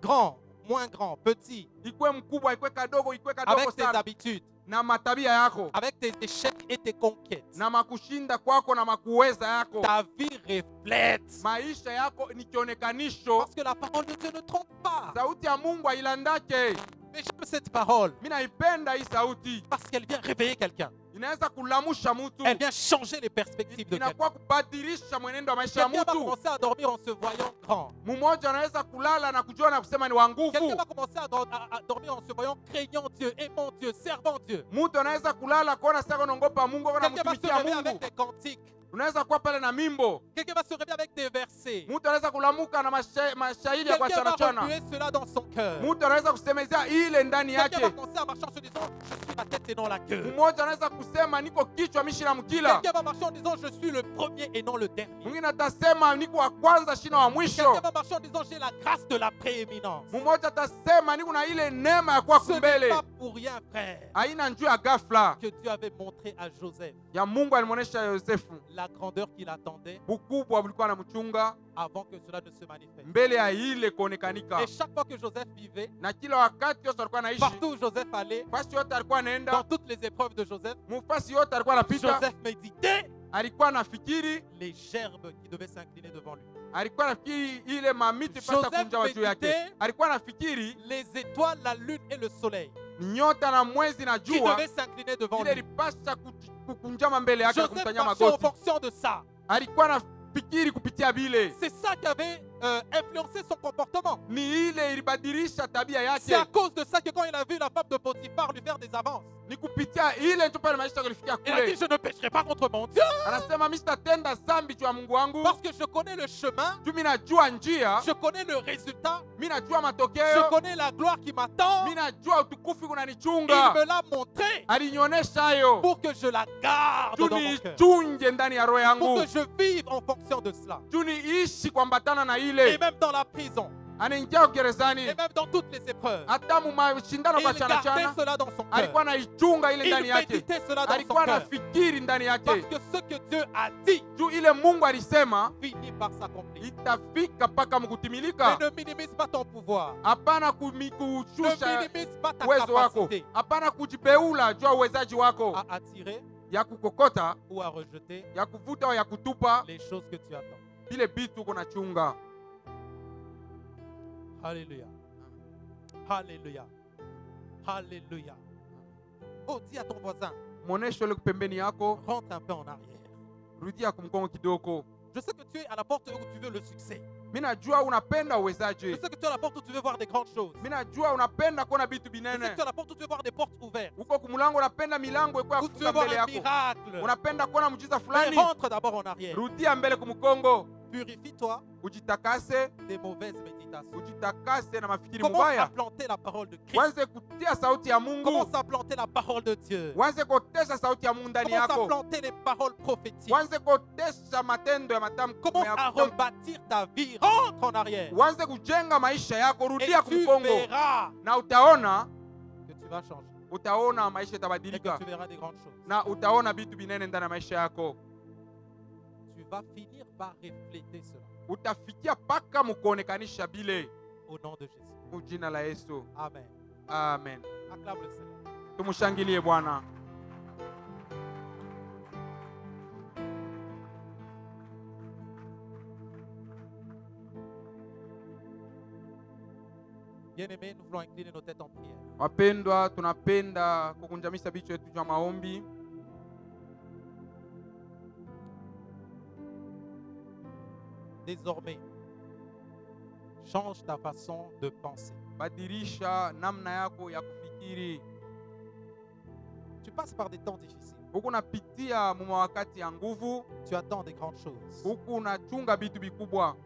Grand, moins grand, petit, Ikwe mkubwa, ikwe kadogo avec tes sana. habitudes, Na matabia yako, avec tes échecs et tes conquêtes. na makushinda kwako na makuweza yako. Ta vie reflète. Maisha yako ni kionekanisho. Parce que la parole de Dieu ne trompe pas. Sauti ya Mungu hailandake. Mais j'aime cette parole Mimi naipenda hii sauti. parce qu'elle vient réveiller quelqu'un. Inaweza kulamusha mtu. Elle vient changer les perspectives de quelqu'un. Inakuwa kubadilisha mwenendo wa maisha ya Quelqu'un va mtu. commencer à dormir en se voyant grand. Mmoja anaweza kulala na kujua na kusema ni wa Quelqu'un nguvu. va commencer à dormir en se voyant craignant Dieu, aimant Dieu, servant Dieu. Mtu anaweza kulala kuona sasa unaogopa Mungu au Quelqu'un va se unamtumikia réveiller avec Mungu. des cantiques. Unaweza kuwa pale na mimbo. Quelqu'un va se réveiller avec des versets. Mtu anaweza kulamuka na mashahidi ya kwa Quelqu'un va chana. remuer cela dans son cœur. Mtu anaweza kusemezea ile ndani Quelqu'un va yake. commencer à marcher en se disant je suis la tête et non la queue. Mmoja anaweza kusema niko kichwa mishi na mkila. Quelqu'un va marcher en disant je suis le premier et non le dernier. Mwingine atasema niko wa kwanza shina wa mwisho. Quelqu'un va marcher en disant j'ai la grâce de la prééminence. Mmoja atasema niko na ile neema ya kuwa Ce n'est kumbele. pas pour rien, frère, Haina njuu ya ghafla. que Dieu avait montré à Joseph Ya Mungu alimuonesha Yosefu. la grandeur qu'il attendait Bukubwa bulikuwa na mchunga avant que cela ne se manifeste. mbele ya ile kuonekanika. Et chaque fois que Joseph vivait, Na kila wakati Yosefu alikuwa anaishi, partout où Joseph allait, fasi yote alikuwa dans anaenda, toutes les épreuves de Joseph, mufasi yote alikuwa anapita, Joseph méditait alikuwa anafikiri, les gerbes qui devaient s'incliner devant lui, alikuwa anafikiri ile mamiti pasa Joseph kunjawa juu yake. méditait Alikuwa anafikiri les étoiles, la lune et le soleil nyota na mwezi na qui jua devaient s'incliner devant ile lui. lipasa kukunjama mbele yake na Joseph kumtania marchait en magoti. fonction de ça. Alikuwa anafikiri kupitia bile, C'est ça qui avait influencé son comportement. ni ile ilibadilisha tabia C'est à yake. cause de ça que quand il a vu la femme de Potiphar lui faire des avances, Ni kupitia ile ndio pale maisha kulifikia il a dit kule. je ne pécherai pas contre mon Dieu Anasema mimi sitatenda dhambi juu ya Mungu wangu, parce que je connais le chemin, juu mimi najua njia, je connais le résultat, mimi najua je matokeo, connais la gloire qui m'attend. mimi najua utukufu Il kunanichunga. me l'a montré Alinionyesha hayo pour que je la garde juu dans mon cœur, niichunge ndani ya roho pour yangu, que je vive en fonction de cela. juu niishi kuambatana na Et ile. même dans la prison, Anaingia et gerezani, même dans toutes les épreuves, hata mu mashindano il kwa chana gardait chana, cela dans son cœur. alikuwa anaichunga ile Il ndani yake, méditait cela dans son alikuwa cœur. anafikiri ndani Parce yake, que ce que Dieu a dit juu ile Mungu alisema finit par s'accomplir. itafika mpaka Mais mkutimilika. ne minimise pas ton pouvoir. Hapana Ne kushusha minimise pas ta uwezo wako, capacité hapana kujibeula juu ya uwezaji wako, à attirer ya kukokota, ou à rejeter ya kuvuta au ya kutupa les choses que tu attends. vile vitu uko nachunga. Alléluia. Alléluia. Alléluia. Oh, dis à ton voisin, Mwonesho ile pembeni yako, rentre un peu en arrière. rudia kumkongo kidogo. Je sais que tu es à la porte où tu veux le succès. Mimi najua unapenda Je uwezaji, sais que tu es à la porte où tu veux voir des grandes choses. mimi najua unapenda kuona vitu Je sais binene. que tu es à la porte où tu veux voir des portes ouvertes. Uko kumulango unapenda milango ikuwa Où tu veux kufunga voir mbele un yako, miracle. unapenda kuona mjiza Mais fulani. rentre d'abord en arrière. Rudia mbele kumkongo, Purifie-toi ujitakase, des mauvaises méditations. ujitakase na mafikiri Commence à mubaya. planter la parole de Christ. Wanze kutia sauti ya Mungu, Commence à planter la parole de Dieu. wanze kotesha sauti ya Mungu ndani Commence à yako, planter les paroles prophétiques. wanze kotesha matendo ya matamko Commence à rebâtir ta vie. Rentre en arrière. wanze kujenga maisha yako, Et rudia tu kumkongo verras na utaona, que tu vas changer. utaona maisha Et que itabadilika tu verras des grandes choses. na utaona vitu binene ndani ya maisha yako. Tu vas finir par refléter cela. Utafikia paka mukuonekanisha bile, Au nom de Jésus. mu jina la Yesu, Amen. amen. Acclame le Seigneur. Tumushangilie Bwana. Bien-aimés, nous voulons incliner nos têtes en prière. Wapendwa, tunapenda kukunjamisha vichwa yetu vya maombi. Désormais, change ta façon de penser. Badilisha namna yako ya kufikiri. Tu passes par des temps difficiles. Huku unapitia muma wakati ya nguvu, Tu attends des grandes choses. huku unachunga vitu vikubwa.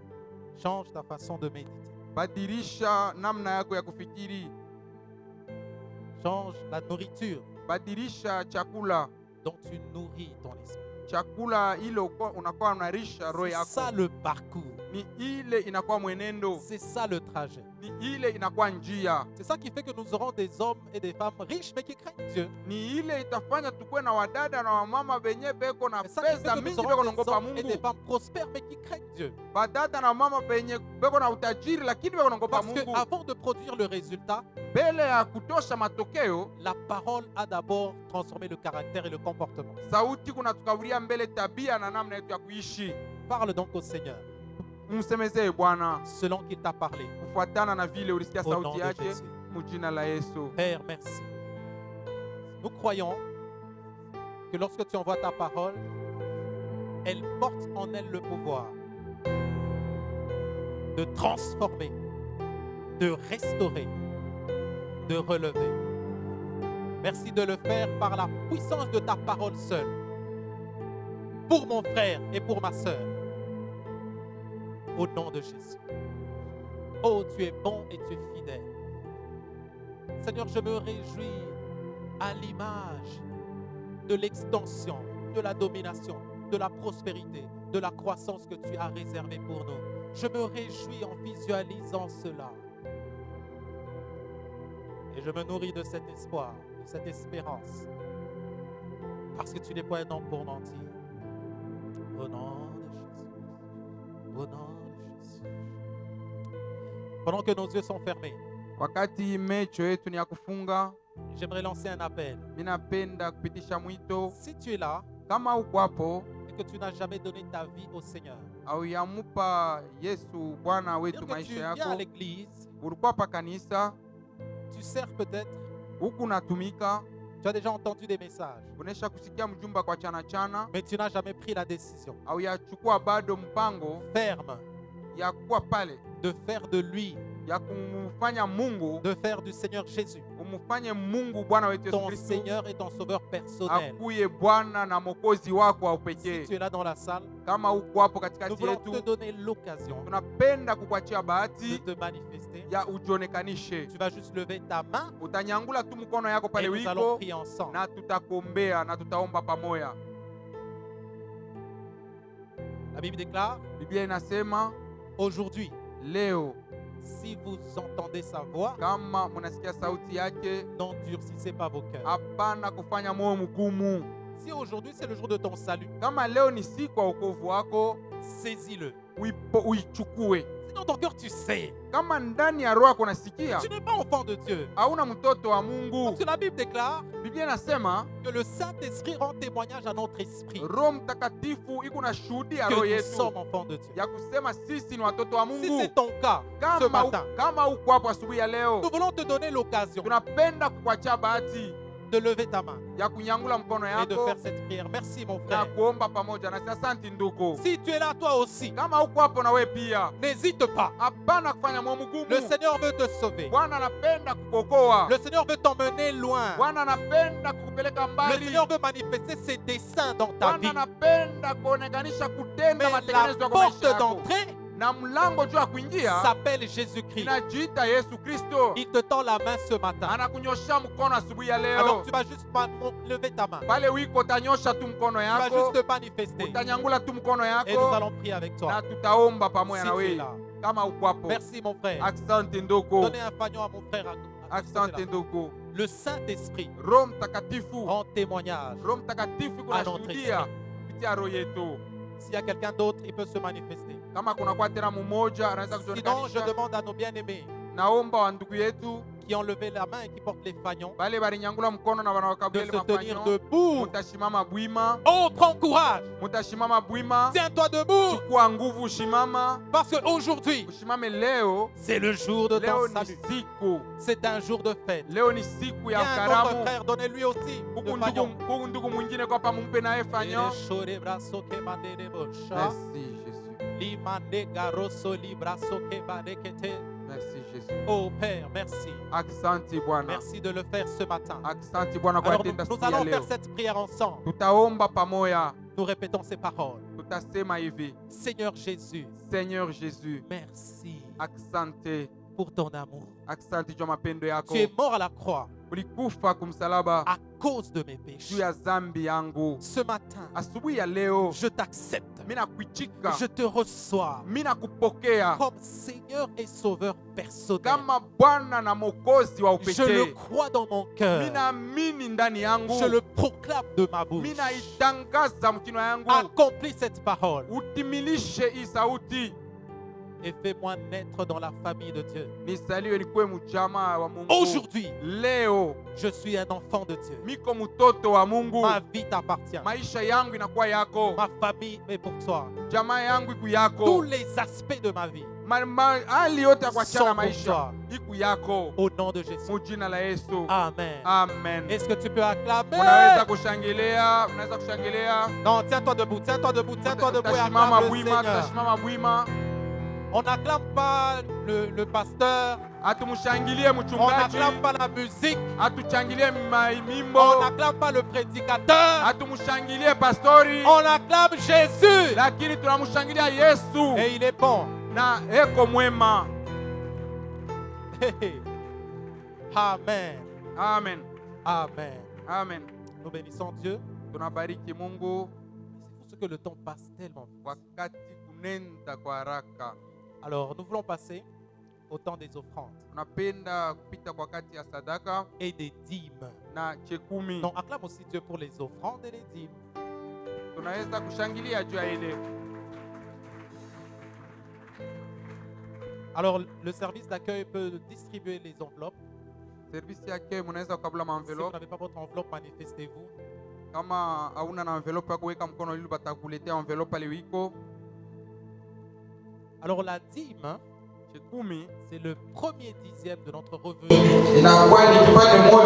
Change ta façon de méditer. Badilisha namna yako ya kufikiri. Change la nourriture Badilisha chakula dont tu nourris ton esprit. chakula ile unakuwa unarisha roho C'est yako, ça le parcours. ni ile inakuwa mwenendo, C'est ça le trajet. ni ile inakuwa njia, C'est ça qui fait que nous aurons des hommes et des femmes riches mais qui craignent Dieu. ni ile itafanya tukuwe na wadada na wamama benye beko na C'est ça qui fait pesa que nous mingi beko aurons des naogopa hommes et des Mungu, femmes prospères mais qui craignent Dieu. badada na wamama benye beko na utajiri lakini beko naogopa Parce que Mungu. avant de produire le résultat, Mbele ya kutosha matokeo, la parole a d'abord transformé le caractère et le comportement. sauti kuna tukavulia mbele tabia na namna yetu ya kuishi. Parle donc au Seigneur Msemezee Bwana selon qu'il t'a parlé. kufuatana na vile ulisikia Au nom sauti de yake, Jésus. mujina la Yesu. Père, merci. Nous croyons que lorsque tu envoies ta parole, elle porte en elle le pouvoir de transformer, de restaurer, de relever. Merci de le faire par la puissance de ta parole seule. Pour mon frère et pour ma sœur. Au nom de Jésus. Oh, tu es bon et tu es fidèle. Seigneur, je me réjouis à l'image de l'extension, de la domination, de la prospérité, de la croissance que tu as réservée pour nous. Je me réjouis en visualisant cela. Et je me nourris de cet espoir, de cette espérance. Parce que tu n'es pas un homme pour mentir. Au nom de Jésus. Au nom de Jésus. Pendant que nos yeux sont fermés, Wakati mecho yetu ni ya kufunga, j'aimerais lancer un appel. minapenda kupitisha mwito. Si tu es là Kama uko hapo et que tu n'as jamais donné ta vie au Seigneur, au yamupa Yesu Bwana dire wetu que tu maisha viens à yako, l'église, ulikuwa pa kanisa tu sers peut-être, huku unatumika, tu as déjà entendu des messages, unesha kusikia mjumba kwa chana chana, mais tu n'as jamais pris la décision au yachukua bado mpango ferme ya kuwa pale, de faire de lui, ya kumfanya Mungu, de faire du Seigneur Jésus umfanye Mungu Bwana wetu Yesu ton Kristo Seigneur et ton Sauveur personnel. akuye Bwana na Mwokozi wako wa Si upekee. tu es là dans la salle, Kama uko hapo nous katikati voulons te yetu, donner l'occasion tunapenda kukuachia de bahati te manifester. ya ujionekanishe. Tu vas juste lever ta main Utanyangula tu mkono yako et pale nous allons wiko prier ensemble. na tutakombea na tutaomba pamoja. La Bible déclare, Biblia inasema aujourd'hui, leo, si vous entendez sa voix, kama mnasikia sauti yake, n'endurcissez pas vos cœurs. hapana kufanya moyo mgumu. Si aujourd'hui c'est le jour de ton salut, Kama leo ni siku ya wokovu wako, saisis-le. uichukue. Si dans ton cœur tu sais, Kama ndani ya roho yako nasikia tu n'es pas enfant de Dieu. hauna mtoto wa Mungu, Parce que la Bible déclare Biblia inasema que le Saint-Esprit rend témoignage à notre esprit Roho Mtakatifu iko na shuhudia que roho nous yetu sommes enfants de Dieu. ya kusema sisi ni watoto wa Si Mungu. c'est ton cas ce matin, Kama uko hapo asubuhi ya leo, nous voulons te donner l'occasion tunapenda kukuachia bahati de lever ta main ya kunyangula mkono et de yako faire cette prière. Merci mon na frère. kuomba pamoja na asante ndugu. Si tu es là toi aussi, Kama uko hapo na wewe pia, n'hésite pas. hapana kufanya moyo Le mgumu. Seigneur veut te sauver. Bwana anapenda kukuokoa. Le Seigneur veut t'emmener loin. Bwana anapenda kukupeleka Le mbali. Seigneur veut manifester ses desseins dans ta vie. Bwana anapenda kuonekanisha kutenda Mais matengenezo la yako maisha porte yako. d'entrée Na mlango juu ya kuingia s'appelle Jésus-Christ. inajiita Yesu Kristo. Il te tend la main ce matin. Anakunyosha mkono asubuhi ya Alors leo. tu vas juste lever ta main. Pale wiko utanyosha tu mkono Tu vas yako, juste te manifester. utanyangula tu mkono Et nous yako allons prier avec toi. na tutaomba pamoja Si na tu es wewe. là. Kama uko hapo. Merci mon frère. Asante ndugu. Donnez un fagnon à mon frère. à ce Asante côté-là. ndugu. Le Saint-Esprit Roho Mtakatifu. rend témoignage. Roho Mtakatifu À notre kunashuhudia kupitia roho yetu. S'il y a quelqu'un d'autre, il peut se manifester. Kama kuna kwa tena mmoja anaweza Sinon, je kujionekanisha. demande à nos bien-aimés Naomba wa ndugu yetu qui ont levé la main et qui portent les fagnons bale balinyangula mkono na de wanawakabia se ile tenir mafanyo. debout. Mutashimama bwima. Oh, prends courage. Mutashimama bwima. Tiens-toi debout. Chukua nguvu, shimama. Parce qu'aujourd'hui, Ushimame leo. c'est le jour de Leo ton ni salut. siku. C'est un jour de fête. Leo ni siku Il y ya a un autre karamu. frère, donnez-lui aussi Huku le fagnon. ndugu mwingine kwa hapa mumpe naye fanyo. Merci Merci Jésus. Merci Jésus. Oh Père, merci. Asante Bwana. Merci de le faire ce matin. Asante Bwana kwa Alors nous, tenda nous siku ya allons leo. faire cette prière ensemble. Tutaomba pamoja. Nous répétons ces paroles. Tutasema hivi. Seigneur Jésus, Seigneur Jésus, merci asante. pour ton amour. Asante juu ya mapendo yako. Tu es mort à la croix Ulikufa kumsalaba à cause de mes juu péchés. ya zambi yangu. Ce matin, Asubuhi ya leo je t'accepte. mina kuitika, Je te reçois mina kupokea comme Seigneur et Sauveur personnel. kama Bwana na Mwokozi wa Je le upekee. crois dans mon cœur. Minaamini ndani yangu, Je le proclame de ma bouche. minaitangaza mkinywa yangu. Accomplis cette parole Utimilishe hii sauti, et fais-moi naître dans la famille de Dieu. nisaliwe nikuwe mjamaa wa Mungu. Aujourd'hui, Leo je suis un enfant de Dieu. miko mtoto wa Mungu. Ma vie t'appartient. Maisha yangu inakuwa yako, Ma famille est pour toi. jamaa yangu iku Tous yako, les aspects de ma vie hali yote ya sont kuachana pour maisha toi. iku yako, Au nom de Jésus. mujina la Yesu. Amen. Amen. Est-ce que tu peux acclamer? Unaweza kushangilia, unaweza kushangilia. Non, tiens-toi debout, tiens-toi debout, tiens-toi debout et Tutasimama acclame le bwima, Seigneur. tutasimama bwima. On n'acclame pas le pasteur, Hatumshangilie on mchungaji, n'acclame pas la musique, hatuchangilie on mimbo, n'acclame pas le prédicateur, hatumshangilie pastori, on acclame Jésus. lakini tunamshangilia Yesu Et il est bon. na eko mwema. Amen. Amen. Amen. Amen. Nous bénissons Dieu. Tunabariki Mungu. C'est pour ce que le temps passe tellement vite. Wakati kunenda kwa haraka. Alors, nous voulons passer au temps des offrandes Tunapenda kupita kwa wakati ya sadaka et des dîmes. na chekumi. Donc, acclame aussi Dieu pour les offrandes et les dîmes. Tunaweza kushangilia juu ya ile. Alors, le service d'accueil peut distribuer les enveloppes. Service yake mnaweza kukabula Si vous maenvelope. n'avez pas votre enveloppe, manifestez-vous. Kama hauna na envelope ya kuweka mkono ili batakuletea envelope ile iko. Alors, la dîme, Chekumi c'est le premier dixième de notre revenu. inakuwa ni kipande moja